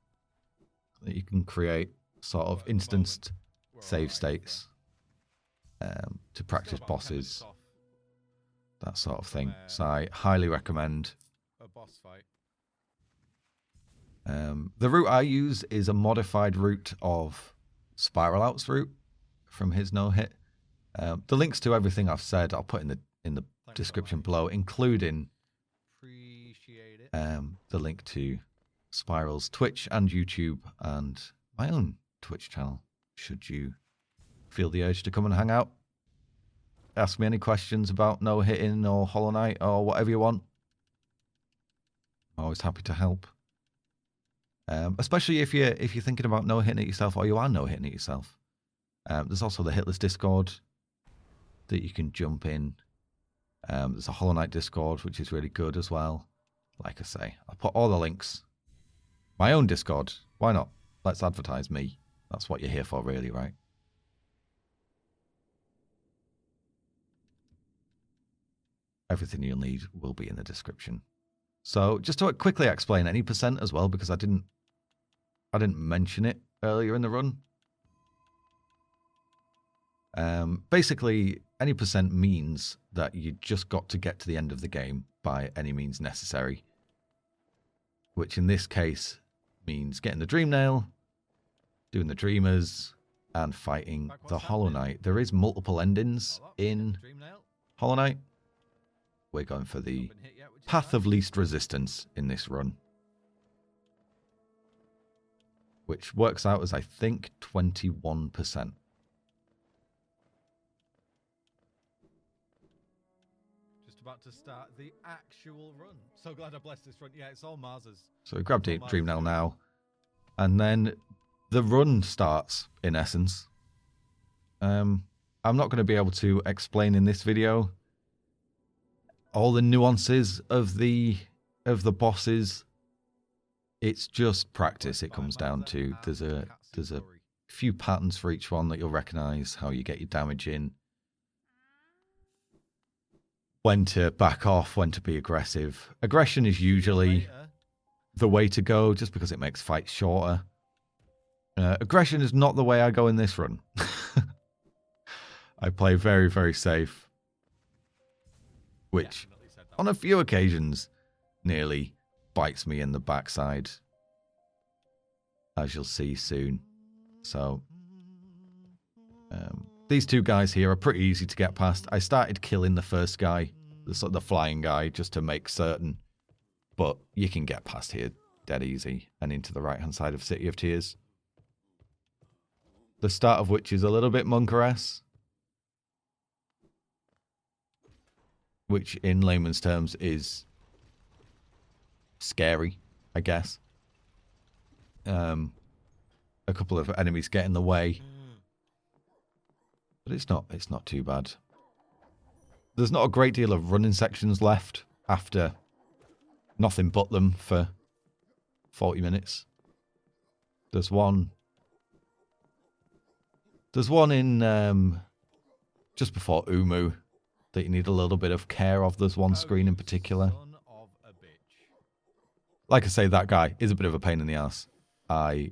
That you can create sort of But at the instanced We're save alright, states to practice Still got 10 bosses, minutes off that sort of thing. Where- So I highly recommend. a boss fight. The route I use is a modified route of Spiral Out's route from his no-hit. The links to everything I've said I'll put in the description below, including Appreciate it. the link to Spiral's Twitch and YouTube and my own Twitch channel, should you feel the urge to come and hang out. Ask me any questions about no-hitting or Hollow Knight or whatever you want. I'm always happy to help. Especially if you're thinking about no-hitting it yourself or you are no-hitting it yourself. There's also the Hitless Discord that you can jump in. There's a Hollow Knight Discord, which is really good as well. Like I say, I'll put all the links. My own Discord. Why not? Let's advertise me. That's what you're here for, really, right? Everything you'll need will be in the description. So just to quickly explain any percent as well, because I didn't mention it earlier in the run. Basically, any percent means that you just got to get to the end of the game by any means necessary. Which in this case means getting the Dreamnail, doing the Dreamers, and fighting the Hollow Knight. There is multiple endings in Hollow Knight. We're going for the path of least resistance in this run. Which works out as, I think, 21%. Just about to start the actual run. So glad I blessed this run. Yeah, it's all Mars's. So we grabbed it, Dreamnail now. And then the run starts, in essence. I'm not going to be able to explain in this video all the nuances of the bosses. It's just practice. It comes down to there's a few patterns for each one that you'll recognize, how you get your damage in, when to back off, when to be aggressive. Aggression is usually the way to go, just because it makes fights shorter. Aggression is not the way I go in this run. I play very, very safe, which on a few occasions nearly bites me in the backside, as you'll see soon. So these two guys here are pretty easy to get past. I started killing the first guy, the flying guy, just to make certain, but you can get past here dead easy and into the right hand side of City of Tears. The start of which is a little bit Monkeress. Which in layman's terms is scary, I guess. A couple of enemies get in the way. But it's not too bad. There's not a great deal of running sections left after nothing but them for 40 minutes. There's one in just before Uumuu that you need a little bit of care of. There's one screen in particular. Like I say, that guy is a bit of a pain in the ass. I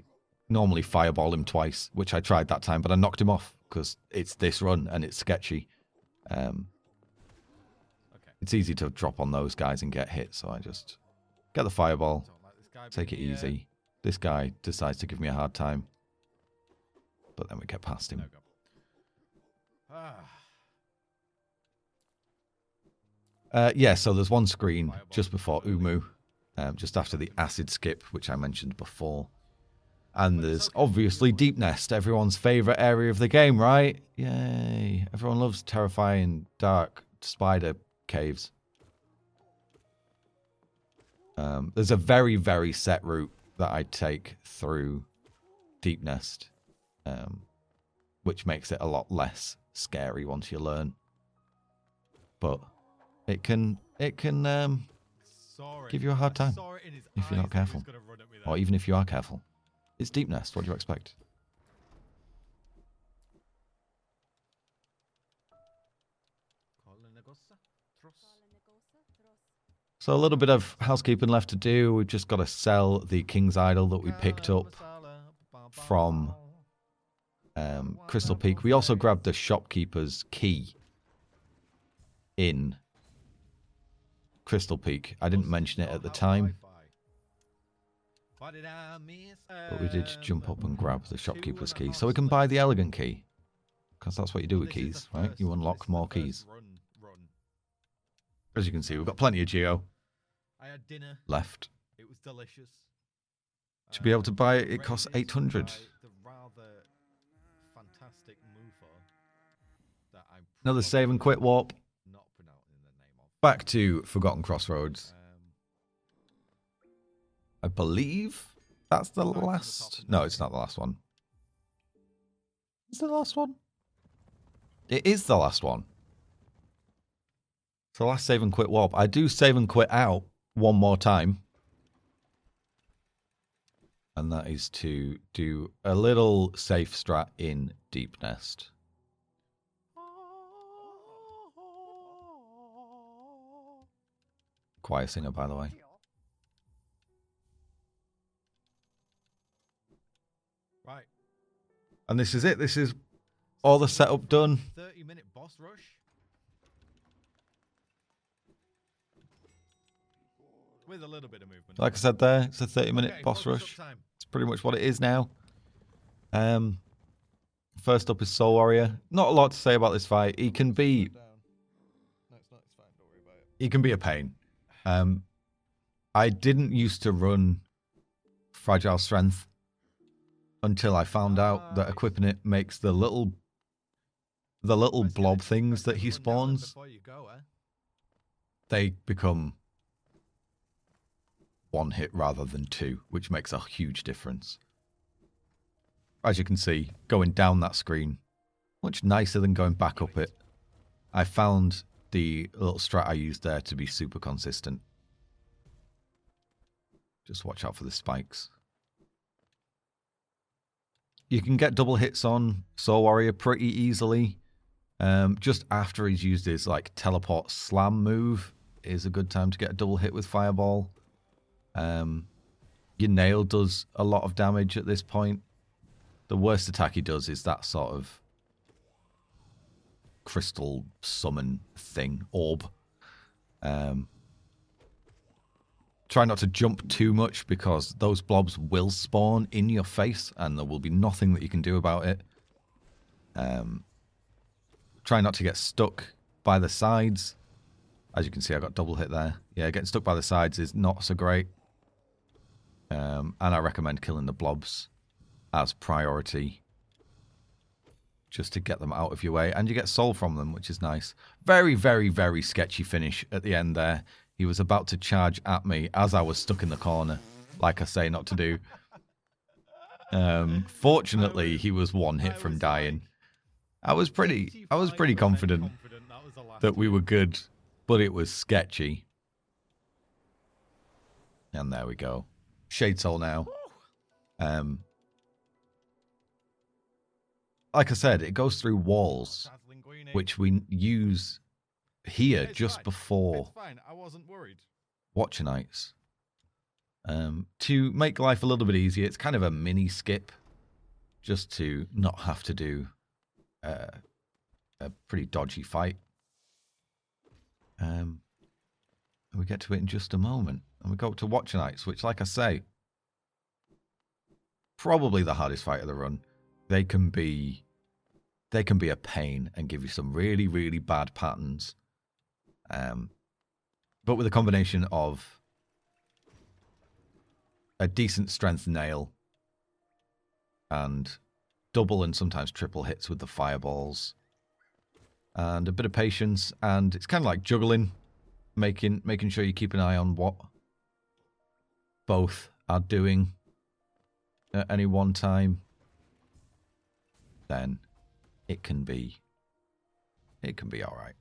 normally fireball him twice, which I tried that time, but I knocked him off because it's this run and it's sketchy. It's easy to drop on those guys and get hit, so I just get the fireball, take it easy. This guy decides to give me a hard time, but then we get past him. Yeah, so there's one screen just before Uumuu, just after the acid skip, which I mentioned before. And there's obviously Deep Nest, everyone's favourite area of the game, right? Yay. Everyone loves terrifying, dark spider caves. There's a very, very set route that I take through Deep Nest, which makes it a lot less scary once you learn. But it can give you a hard time if you're not careful, or even if you are careful. It's Deep Nest. What do you expect? So a little bit of housekeeping left to do. We've just got to sell the King's Idol that we picked up from Crystal Peak. We also grabbed the shopkeeper's key in Crystal Peak. I didn't mention it at the time, but we did jump up and grab the shopkeeper's key so we can buy the elegant key, because that's what you do with keys, right? You unlock more keys. As you can see, we've got plenty of geo left. It was delicious. To be able to buy it, it costs 800. Another save and quit warp. Back to Forgotten Crossroads. I believe that's the last. No, it's not the last one. Is it the last one? It is the last one. It's the last save and quit warp. I do save and quit out one more time. And that is to do a little safe strat in Deep Nest. Choir singer, by the way. Right. And this is it. This is all the setup done. 30-minute boss rush. With a little bit of movement. Like I said there, it's a 30-minute boss rush. It's pretty much what it is now. First up is Soul Warrior. Not a lot to say about this fight. He can be... He can be a pain. I didn't used to run Fragile Strength until I found out that equipping it makes the little blob things that he spawns, they become one hit rather than two, which makes a huge difference. As you can see, going down that screen, much nicer than going back up it. I found the little strat I used there to be super consistent. Just watch out for the spikes. You can get double hits on Soul Warrior pretty easily. Just after he's used his like teleport slam move is a good time to get a double hit with Fireball. Your nail does a lot of damage at this point. The worst attack he does is that sort of crystal summon thing, orb. Try not to jump too much because those blobs will spawn in your face and there will be nothing that you can do about it. Try not to get stuck by the sides. As you can see, I got double hit there. Yeah, getting stuck by the sides is not so great. And I recommend killing the blobs as priority just to get them out of your way. And you get soul from them, which is nice. Very, very, very sketchy finish at the end there. He was about to charge at me as I was stuck in the corner, like I say not to do. Fortunately, he was one hit from dying. I was pretty confident that we were good, but it was sketchy. And there we go. Shade Soul now. Like I said, it goes through walls, which we use here just before Watcher Nights. To make life a little bit easier, it's kind of a mini skip, just to not have to do a pretty dodgy fight. And we get to it in just a moment. And we go up to Watcher Nights, which, like I say, probably the hardest fight of the run. They can be a pain and give you some really, really bad patterns. But with a combination of a decent strength nail and double and sometimes triple hits with the fireballs and a bit of patience, and it's kind of like juggling, making sure you keep an eye on what both are doing at any one time, then it can be all right.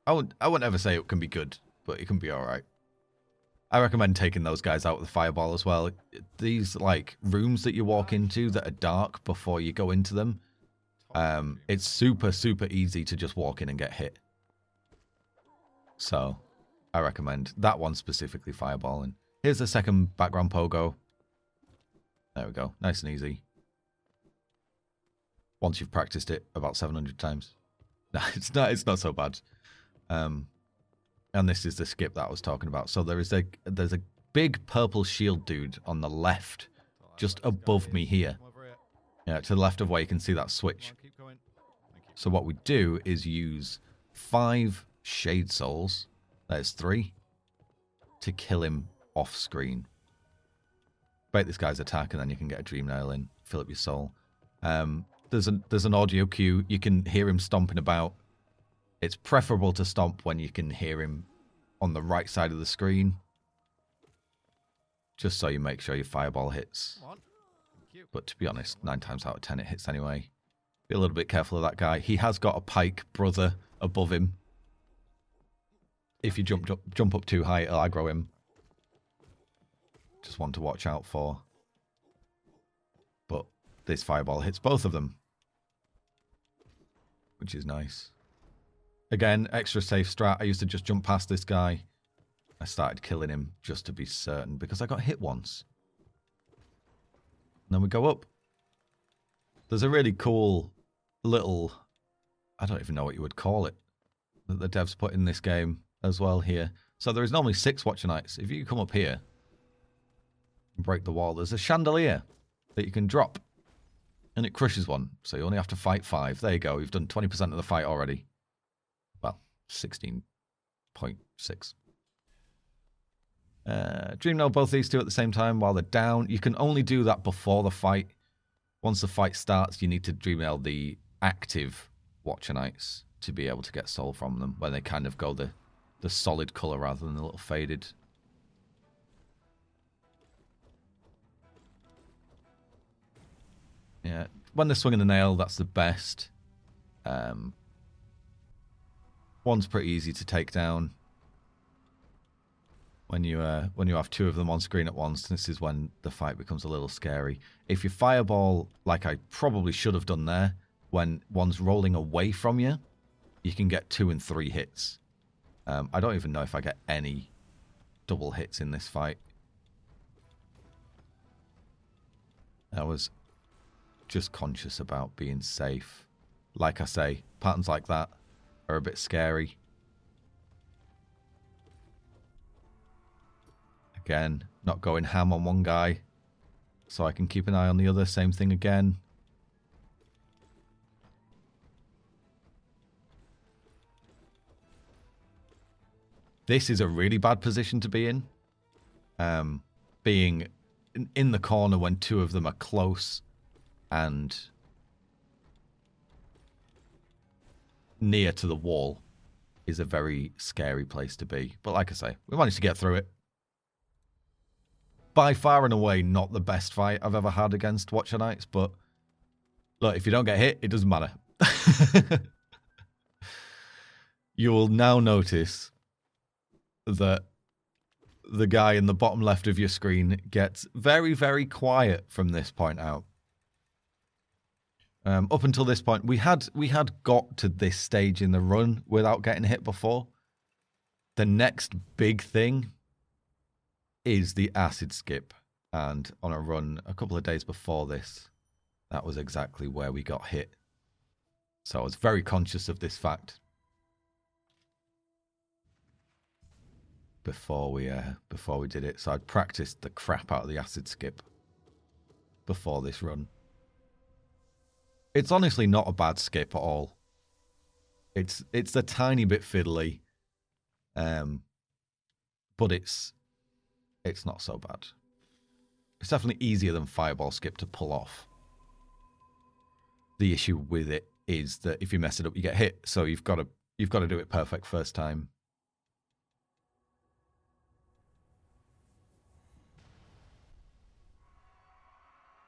I wouldn't ever say it can be good, but it can be all right. I recommend taking those guys out with the fireball as well. These like rooms that you walk into that are dark before you go into them, it's super, super easy to just walk in and get hit. So I recommend that one specifically, fireballing. Here's the second background pogo. There we go. Nice and easy. Once you've practiced it about 700 times. No, it's not so bad. And this is the skip that I was talking about. So there's a big purple shield dude on the left, just above me here. Yeah, to the left of where you can see that switch. So what we do is use 5 Shade Souls, there's 3, to kill him off screen. Bait this guy's attack and then you can get a Dream Nail in, fill up your soul. There's an audio cue, you can hear him stomping about. It's preferable to stomp when you can hear him on the right side of the screen. Just so you make sure your fireball hits. But to be honest, 9 times out of 10 it hits anyway. Be a little bit careful of that guy. He has got a pike brother above him. If you jump up too high, it'll aggro him. Just one to watch out for. But this fireball hits both of them, which is nice. Again, extra safe strat. I used to just jump past this guy. I started killing him just to be certain because I got hit once. And then we go up. There's a really cool little, I don't even know what you would call it, that the devs put in this game as well here. So there is normally 6 Watcher Nights. If you come up here and break the wall, there's a chandelier that you can drop. And it crushes one. So you only have to fight 5. There you go. You've done 20% of the fight already. Well, 16.6. Dream Nail both these two at the same time while they're down. You can only do that before the fight. Once the fight starts, you need to Dream Nail the active Watcher Nights to be able to get soul from them, when they kind of go the solid colour rather than the little faded. Yeah, when they're swinging the nail, that's the best. One's pretty easy to take down. When you have 2 of them on screen at once, this is when the fight becomes a little scary. If you fireball, like I probably should have done there, when one's rolling away from you, you can get 2 and 3 hits. I don't even know if I get any double hits in this fight. I was just conscious about being safe. Like I say, patterns like that are a bit scary. Again, not going ham on one guy, so I can keep an eye on the other. Same thing again. This is a really bad position to be in. Being in the corner when 2 of them are close and near to the wall is a very scary place to be. But like I say, we managed to get through it. By far and away, not the best fight I've ever had against Watcher Knights, but look, if you don't get hit, it doesn't matter. You will now notice that the guy in the bottom left of your screen gets very, very quiet from this point out. Up until this point, we had got to this stage in the run without getting hit before. The next big thing is the acid skip. And on a run a couple of days before this, that was exactly where we got hit. So I was very conscious of this fact before we did it. So I'd practiced the crap out of the acid skip before this run. It's honestly not a bad skip at all. It's a tiny bit fiddly, but it's not so bad. It's definitely easier than Fireball skip to pull off. The issue with it is that if you mess it up, you get hit. So you've got to do it perfect first time.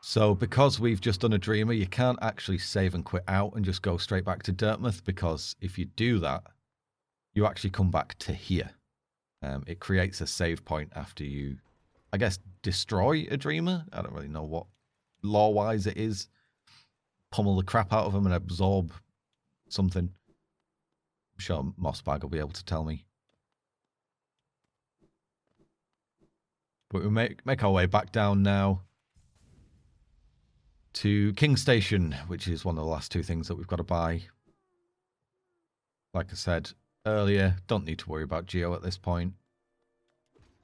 So because we've just done a Dreamer, you can't actually save and quit out and just go straight back to Dartmouth, because if you do that, you actually come back to here. It creates a save point after you, I guess, destroy a Dreamer. I don't really know what lore-wise it is. Pummel the crap out of them and absorb something. I'm sure Mossbag will be able to tell me. But we make our way back down now to King Station, which is one of the last two things that we've got to buy. Like I said earlier, don't need to worry about Geo at this point.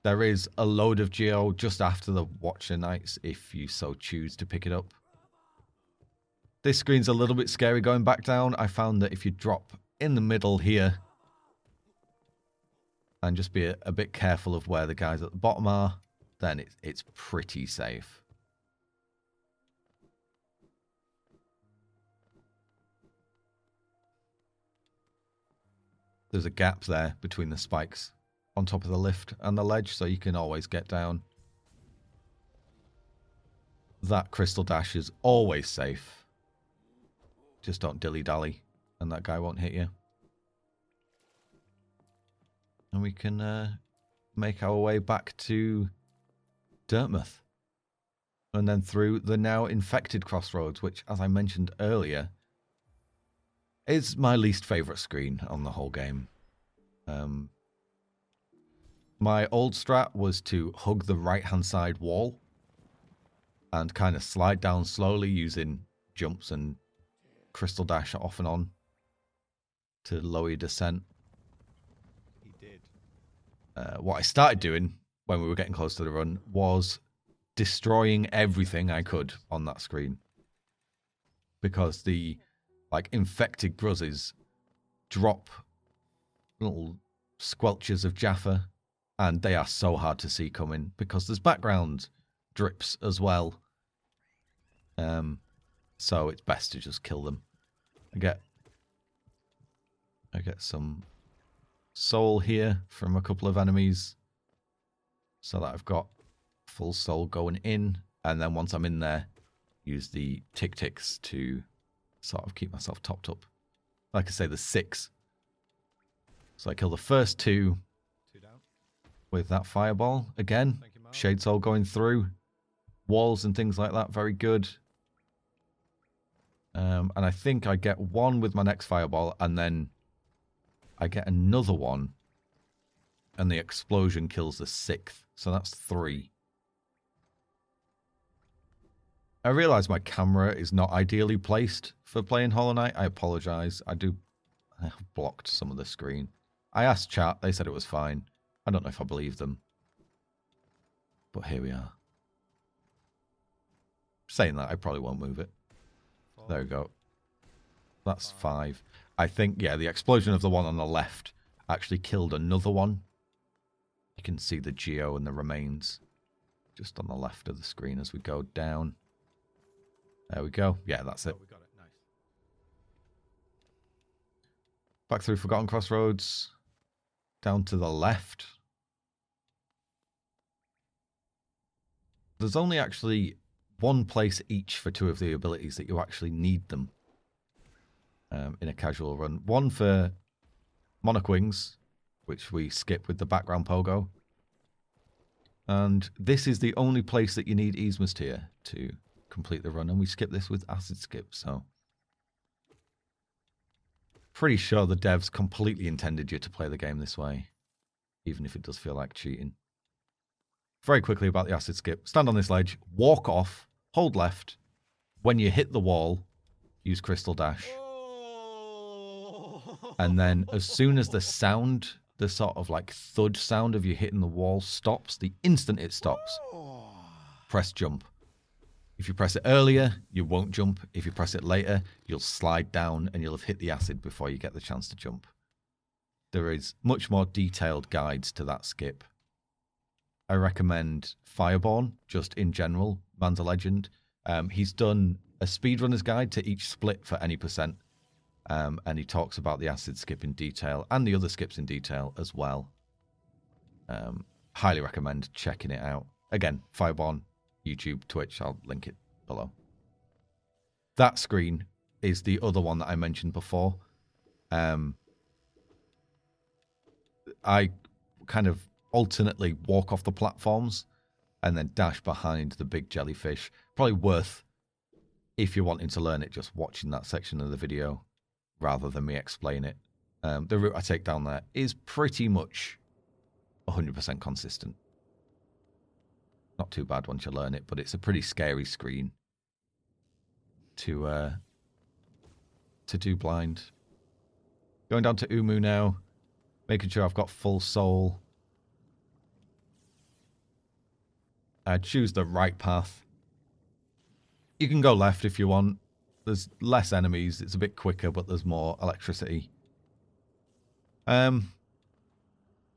There is a load of Geo just after the Watcher Knights if you so choose to pick it up. This screen's a little bit scary going back down. I found that if you drop in the middle here and just be a bit careful of where the guys at the bottom are, then it's pretty safe. There's a gap there between the spikes on top of the lift and the ledge, so you can always get down. That crystal dash is always safe. Just don't dilly-dally, and that guy won't hit you. And we can make our way back to Dartmouth. And then through the now infected crossroads, which, as I mentioned earlier, is my least favourite screen on the whole game. My old strat was to hug the right-hand side wall and kind of slide down slowly using jumps and crystal dash off and on to lower your descent. He did. What I started doing when we were getting close to the run was destroying everything I could on that screen, because the infected Gruzes drop little squelches of Jaffa, and they are so hard to see coming because there's background drips as well. So it's best to just kill them. I get some soul here from a couple of enemies, so that I've got full soul going in, and then once I'm in there, use the tick-ticks to sort of keep myself topped up. Like I say, there's 6. So I kill the first 2 down with that fireball. Again, Shade Soul going through walls and things like that. Very good. And I think I get 1 with my next fireball, and then I get another one, and the explosion kills the 6th. So that's 3. I realise my camera is not ideally placed for playing Hollow Knight. I apologise. I have blocked some of the screen. I asked chat. They said it was fine. I don't know if I believe them. But here we are. Saying that, I probably won't move it. There we go. That's 5. I think, yeah, the explosion of the one on the left actually killed another one. You can see the Geo and the remains just on the left of the screen as we go down. There we go. Yeah, that's it. We got it. Nice. Back through Forgotten Crossroads. Down to the left. There's only actually one place each for two of the abilities that you actually need them in a casual run. One for Monarch Wings, which we skip with the background pogo. And this is the only place that you need Yzma's Tear to complete the run. And we skip this with Acid Skip, so... Pretty sure the devs completely intended you to play the game this way, even if it does feel like cheating. Very quickly about the Acid Skip. Stand on this ledge, walk off, hold left. When you hit the wall, use Crystal Dash. And then as soon as the sound, the sort of like thud sound of you hitting the wall stops, the instant it stops, press jump. If you press it earlier, you won't jump. If you press it later, you'll slide down and you'll have hit the acid before you get the chance to jump. There is much more detailed guides to that skip. I recommend Fireborn, just in general. Man's a legend. He's done a speedrunner's guide to each split for any percent. And he talks about the acid skip in detail and the other skips in detail as well. Highly recommend checking it out. Again, Fireborn, YouTube, Twitch, I'll link it below. That screen is the other one that I mentioned before. I kind of alternately walk off the platforms and then dash behind the big jellyfish. Probably worth, if you're wanting to learn it, just watching that section of the video rather than me explain it. The route I take down there is pretty much 100% consistent. Not too bad once you learn it, but it's a pretty scary screen to do blind. Going down to Uumuu now, making sure I've got full soul. Choose the right path. You can go left if you want. There's less enemies. It's a bit quicker, but there's more electricity. And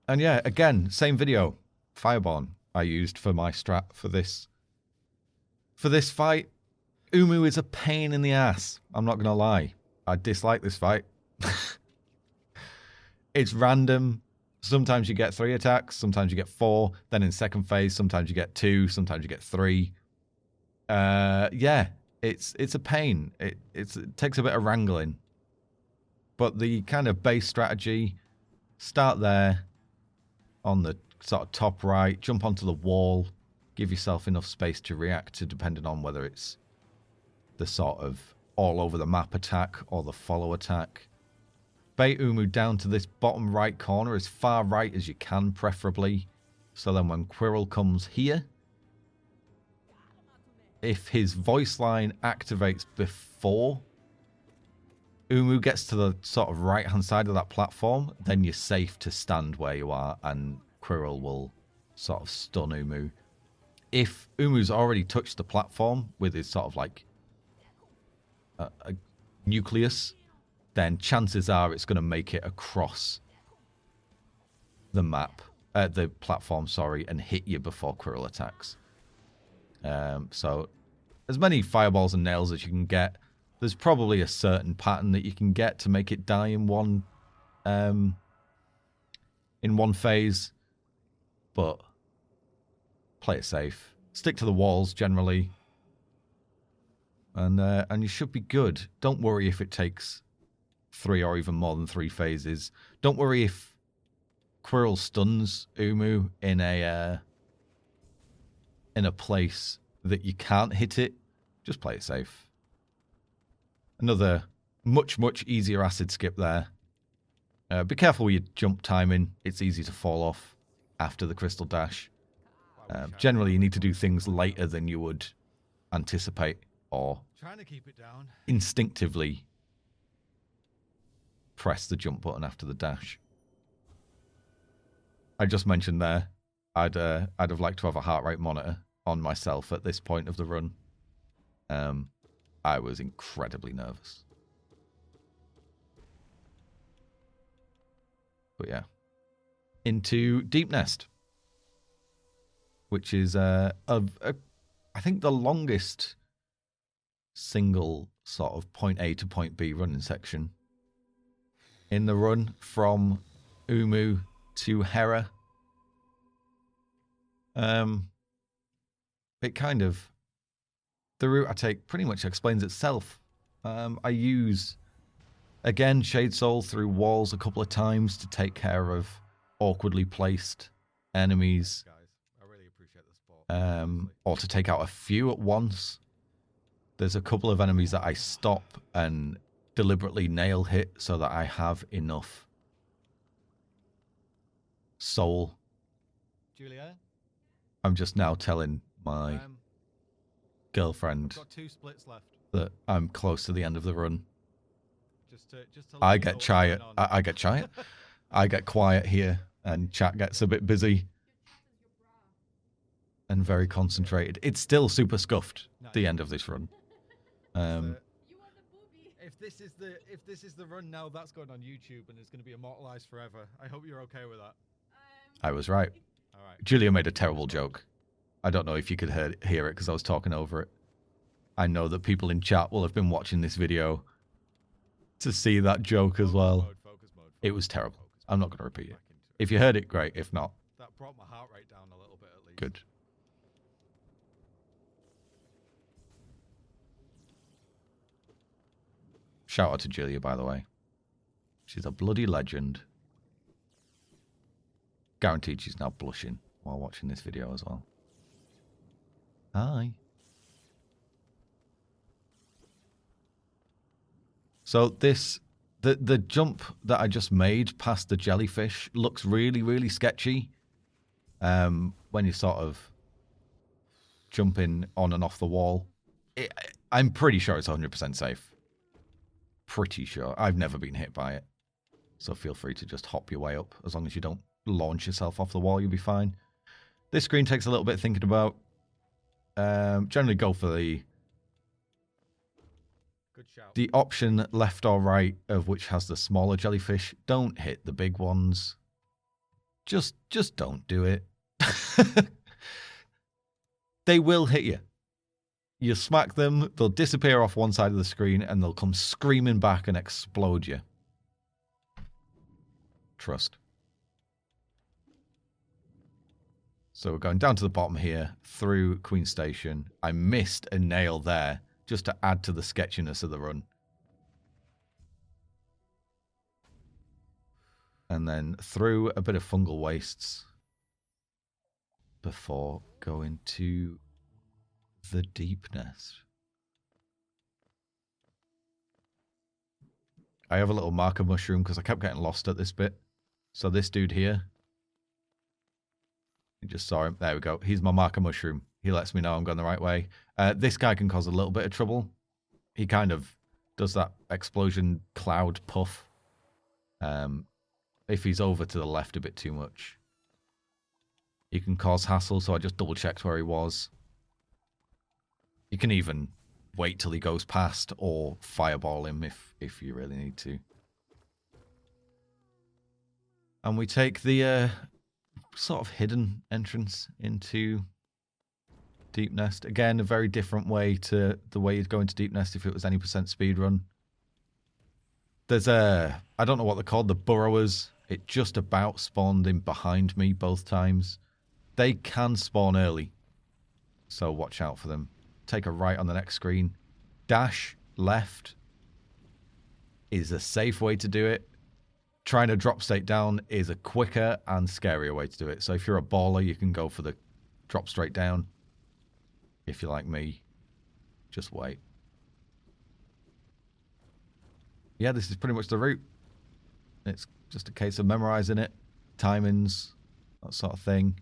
yeah, again, same video. Fireborn I used for my strat for this. For this fight, Uumuu is a pain in the ass. I'm not going to lie. I dislike this fight. It's random. Sometimes you get 3 attacks. Sometimes you get 4. Then in second phase, sometimes you get 2. Sometimes you get 3. Yeah, it's a pain. It takes a bit of wrangling. But the kind of base strategy, start there on the sort of top right, jump onto the wall, give yourself enough space to react to, depending on whether it's the sort of all over the map attack or the follow attack. Bait Uumuu down to this bottom right corner, as far right as you can, preferably. So then when Quirrell comes here, if his voice line activates before Uumuu gets to the sort of right-hand side of that platform, then you're safe to stand where you are, and Quirrell will sort of stun Uumuu. If Uumuu's already touched the platform with his sort of like a nucleus, then chances are it's going to make it across the map, the platform, sorry, and hit you before Quirrell attacks. So as many fireballs and nails as you can get. There's probably a certain pattern that you can get to make it die in one phase, but play it safe. Stick to the walls generally, and you should be good. Don't worry if it takes 3 or even more than 3 phases. Don't worry if Quirrell stuns Uumuu in a place that you can't hit it. Just play it safe. Another much, much easier acid skip there. Be careful with your jump timing. It's easy to fall off after the crystal dash. Generally, you need to do things later than you would anticipate or trying to keep it down. Instinctively press the jump button after the dash. I just mentioned there, I'd have liked to have a heart rate monitor on myself at this point of the run. I was incredibly nervous. But yeah. Into Deep Nest, which is I think the longest single sort of point A to point B running section. in the run from Uumuu to Herrah. It kind of, the route I take pretty much explains itself. I use, again, Shade Soul through walls a couple of times to take care of awkwardly placed enemies. Guys, I really appreciate the support. Or to take out a few at once. There's a couple of enemies that I stop and deliberately nail hit so that I have enough soul. Julia? I'm just now telling my girlfriend I've got 2 splits left. that I'm close to the end of the run. Just to I get quiet. I get quiet. I get quiet here, and chat gets a bit busy and very concentrated. It's still super scuffed. The end of this run. If this is the run now, that's going on YouTube and it's going to be immortalized forever. I hope you're okay with that. I was right. All right. Julia made a terrible joke. I don't know if you could hear it because I was talking over it. I know that people in chat will have been watching this video to see that joke as well. Focus mode. It was terrible. I'm not going to repeat it. If you heard it, great. If not, that brought my heart rate down a little bit at least. good. Shout out to Julia, by the way. She's a bloody legend. Guaranteed she's now blushing while watching this video as well. Hi. So the jump that I just made past the jellyfish looks really, really sketchy. When you sort of jumping on and off the wall. I'm pretty sure it's 100% safe. Pretty sure. I've never been hit by it. So feel free to just hop your way up. As long as you don't launch yourself off the wall, you'll be fine. This screen takes a little bit thinking about. Generally go for the Good shout. the option left or right of which has the smaller jellyfish. Don't hit the big ones. Just don't do it. They will hit you. You smack them, they'll disappear off one side of the screen, and they'll come screaming back and explode you. Trust. So we're going down to the bottom here, through Queen Station. I missed a nail there, just to add to the sketchiness of the run. And then through a bit of fungal wastes before going to the deep nest. I have a little marker mushroom because I kept getting lost at this bit. So this dude here, you just saw him. There we go. He's my marker mushroom. He lets me know I'm going the right way. This guy can cause a little bit of trouble. He kind of does that explosion cloud puff. If he's over to the left a bit too much, he can cause hassle, so I just double checked where he was. You can even wait till he goes past or fireball him if you really need to. And we take the sort of hidden entrance into Deep Nest. Again, a very different way to the way you'd go into Deep Nest if it was any percent speed run. There's I don't know what they're called, the burrowers. It just about spawned in behind me both times. They can spawn early, so watch out for them. Take a right on the next screen. Dash left is a safe way to do it. Trying to drop straight down is a quicker and scarier way to do it. So if you're a baller, you can go for the drop straight down. If you're like me, just wait. Yeah, this is pretty much the route. It's just a case of memorizing it, timings, that sort of thing.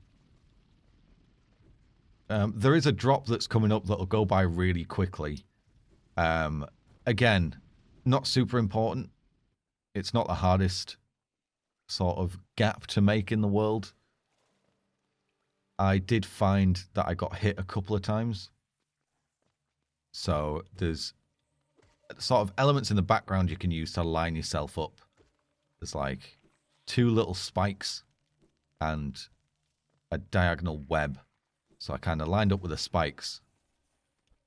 There is a drop that's coming up that'll go by really quickly. Again, not super important. It's not the hardest sort of gap to make in the world. I did find that I got hit a couple of times. So there's sort of elements in the background you can use to line yourself up. There's like 2 little spikes and a diagonal web. So I kind of lined up with the spikes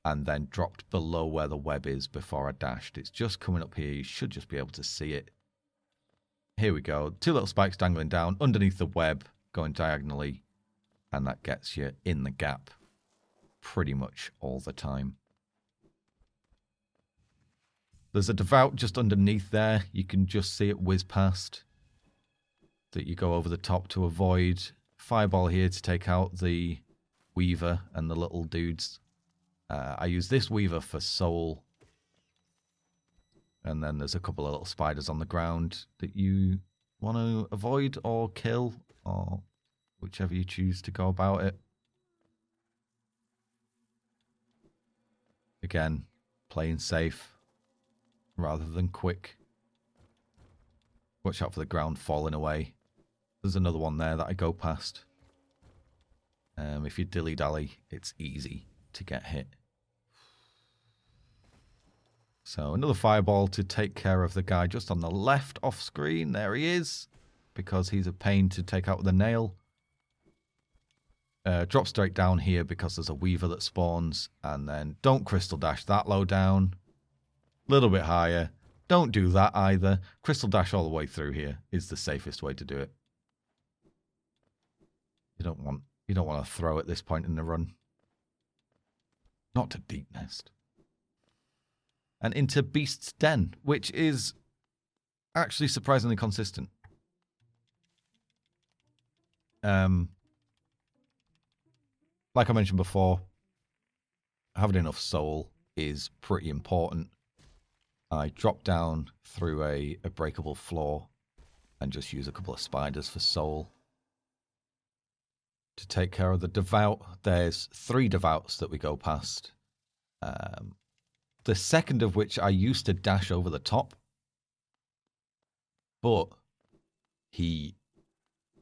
and then dropped below where the web is before I dashed. It's just coming up here. You should just be able to see it. Here we go. 2 little spikes dangling down underneath the web, going diagonally, and that gets you in the gap pretty much all the time. There's a devout just underneath there. You can just see it whiz past. That you go over the top to avoid. Fireball here to take out the Weaver and the little dudes. I use this Weaver for soul. And then there's a couple of little spiders on the ground that you want to avoid or kill, or whichever you choose to go about it. Again, playing safe rather than quick. Watch out for the ground falling away. There's another one there that I go past. If you dilly-dally, it's easy to get hit. So another fireball to take care of the guy just on the left off screen. There he is, because he's a pain to take out with a nail. Drop straight down here because there's a Weaver that spawns. And then don't crystal dash that low down. A little bit higher. Don't do that either. Crystal dash all the way through here is the safest way to do it. You don't want to throw at this point in the run. Not to deep nest. And into Beast's Den, which is actually surprisingly consistent. Like I mentioned before, having enough soul is pretty important. I drop down through a breakable floor and just use a couple of spiders for soul. To take care of the devout, there's 3 devouts that we go past. The second of which I used to dash over the top. But he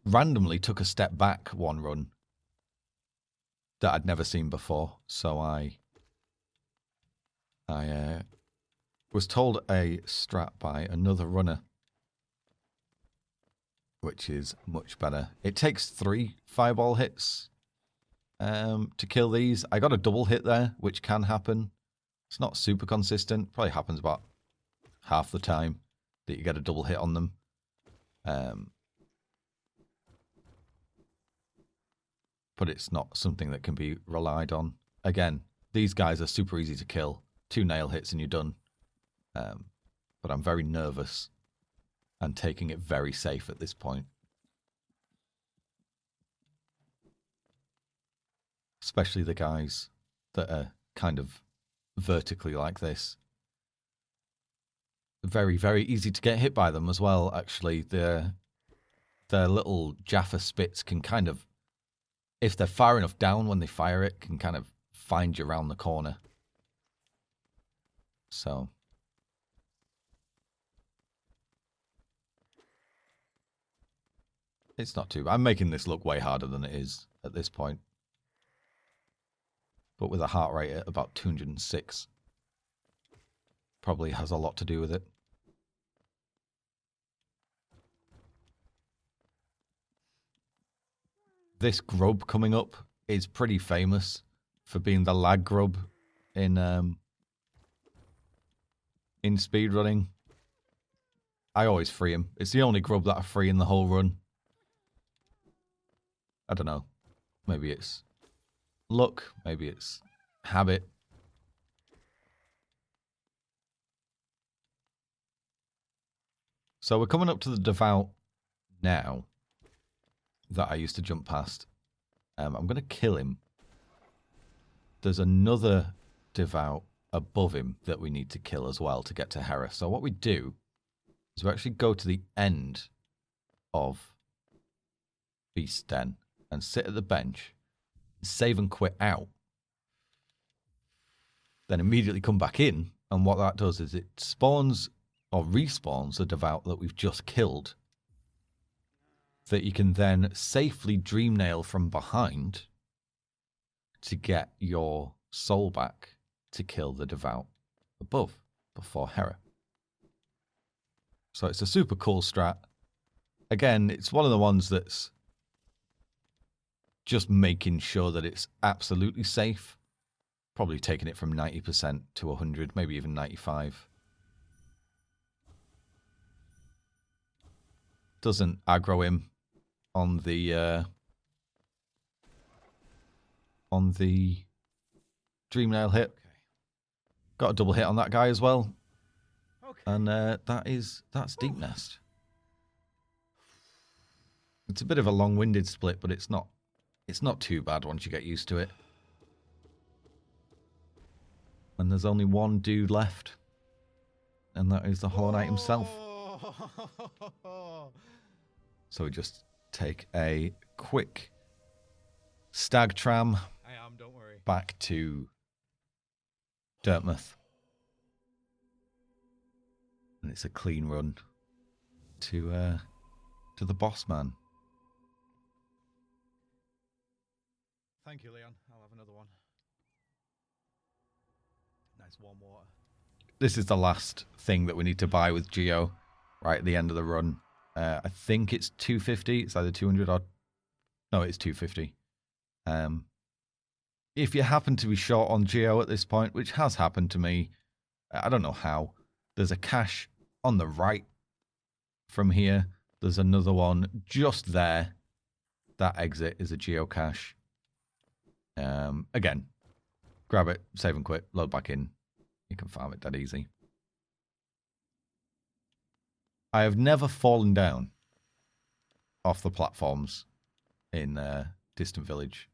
randomly took a step back one run that I'd never seen before. So I was told a strat by another runner, which is much better. It takes 3 fireball hits to kill these. I got a double hit there, which can happen. It's not super consistent. Probably happens about half the time that you get a double hit on them. But it's not something that can be relied on. Again, these guys are super easy to kill. 2 nail hits and you're done. But I'm very nervous and taking it very safe at this point. Especially the guys that are kind of vertically like this. Very, very easy to get hit by them as well, actually. Their little Jaffa spits can kind of, if they're far enough down when they fire it, can kind of find you around the corner. So it's not too bad. I'm making this look way harder than it is at this point. But with a heart rate at about 206. Probably has a lot to do with it. This grub coming up is pretty famous for being the lag grub in speedrunning. I always free him. It's the only grub that I free in the whole run. I don't know. Maybe it's luck. Maybe it's habit. So we're coming up to the devout now that I used to jump past. I'm going to kill him. There's another devout above him that we need to kill as well to get to Herrah. So what we do is we actually go to the end of Beast's Den and sit at the bench, save and quit out, then immediately come back in, and what that does is it spawns or respawns the devout that we've just killed, that you can then safely dream nail from behind to get your soul back to kill the devout above before Herrah. So it's a super cool strat. Again, it's one of the ones that's just making sure that it's absolutely safe. Probably taking it from 90% to 100, maybe even 95. doesn't aggro him on the Dreamnail hit. Okay. Got a double hit on that guy as well. Okay. And that's Deep Nest. It's a bit of a long-winded split, but it's not too bad once you get used to it. And there's only one dude left. And that is the Hollow Knight himself. So we just take a quick stag tram I am, don't worry. back to Dartmouth. And it's a clean run to the boss man. Thank you, Leon. I'll have another one. Nice warm water. This is the last thing that we need to buy with Geo right at the end of the run. I think it's 250. It's either 200 or... No, it's 250. If you happen to be short on Geo at this point, which has happened to me, I don't know how, there's a cache on the right from here. There's another one just there. That exit is a geocache. Again, grab it, save and quit, load back in. You can farm it that easy. I have never fallen down off the platforms in Distant Village.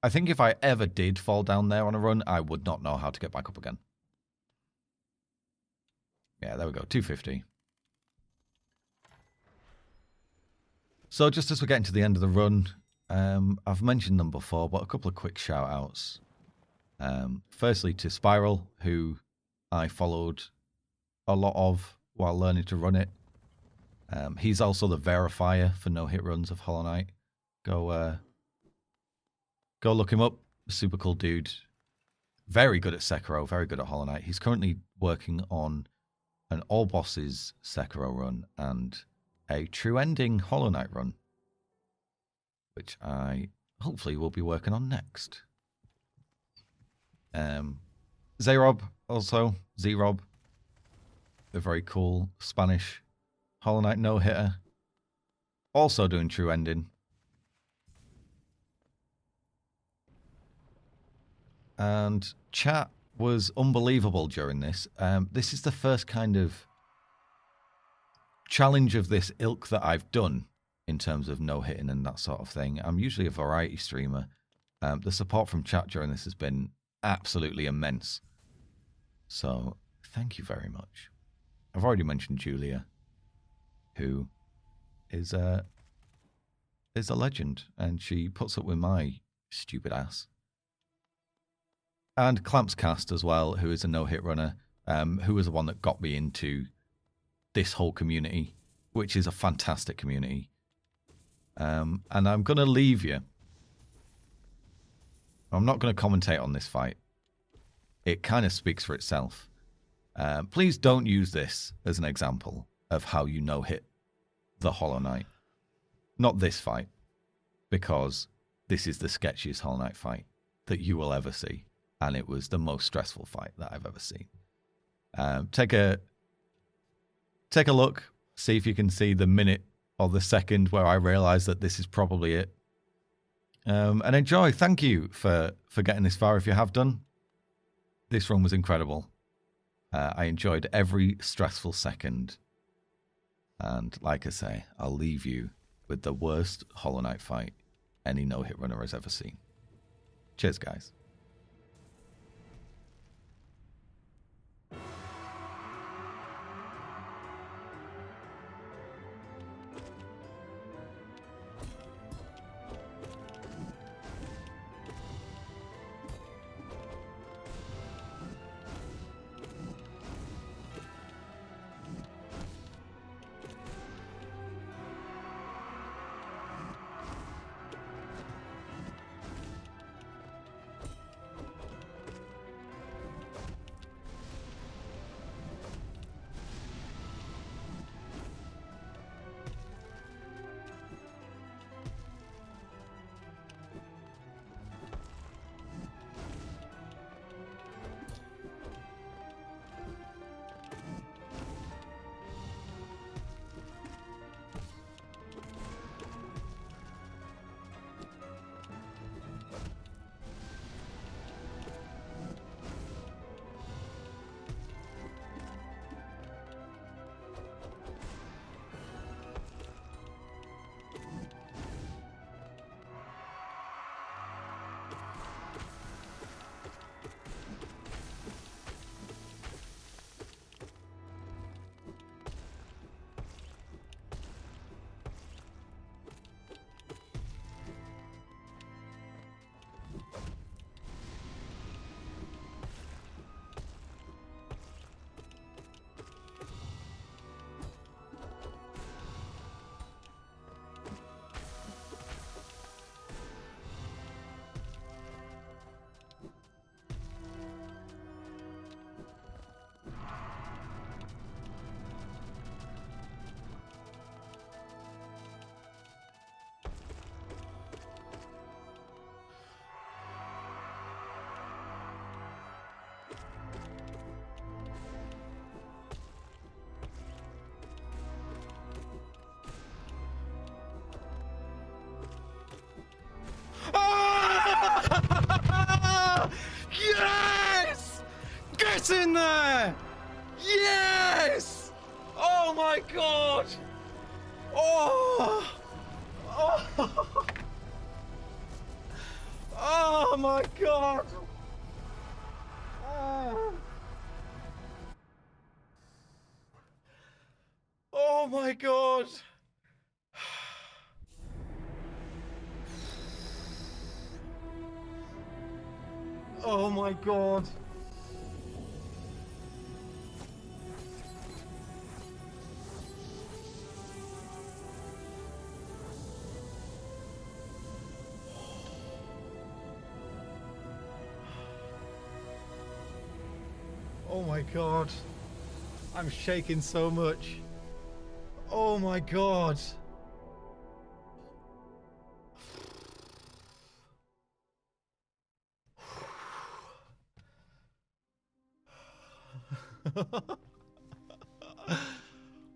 I think if I ever did fall down there on a run, I would not know how to get back up again. Yeah, there we go, 250. So just as we're getting to the end of the run, I've mentioned them before, but a couple of quick shout outs. Firstly to Spiral, who I followed a lot of while learning to run it. He's also the verifier for no-hit runs of Hollow Knight. Go look him up. Super cool dude. Very good at Sekiro, very good at Hollow Knight. He's currently working on an all bosses Sekiro run and a true ending Hollow Knight run, which I hopefully will be working on next. Zerob also, Zerob, the very cool Spanish Hollow Knight no-hitter, also doing true ending. And chat was unbelievable during this. This is the first kind of challenge of this ilk that I've done in terms of no-hitting and that sort of thing. I'm usually a variety streamer. The support from chat during this has been absolutely immense. So, thank you very much. I've already mentioned Julia, who is a legend, and she puts up with my stupid ass. And Clamps Cast as well, who is a no-hit runner, who was the one that got me into this whole community, which is a fantastic community. And I'm going to leave you. I'm not going to commentate on this fight. It kind of speaks for itself. Please don't use this as an example of how you no-hit the Hollow Knight. Not this fight, because this is the sketchiest Hollow Knight fight that you will ever see. And it was the most stressful fight that I've ever seen. Take a look, see if you can see the minute or the second where I realize that this is probably it. And enjoy. Thank you for getting this far if you have done. This run was incredible. I enjoyed every stressful second. And like I say, I'll leave you with the worst Hollow Knight fight any no-hit runner has ever seen. Cheers, guys. Get in there! Yes! Oh my god! Oh! Oh! Oh my god! Oh, oh my god! Oh my god! Oh my god. I'm shaking so much. Oh my god.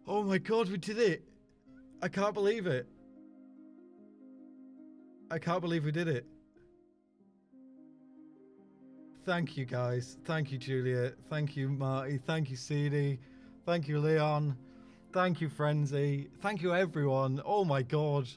Oh my god, we did it. I can't believe it. I can't believe we did it. Thank you guys. Thank you, Juliet. Thank you, Marty. Thank you, CD. Thank you, Leon. Thank you, Frenzy. Thank you, everyone. Oh my god.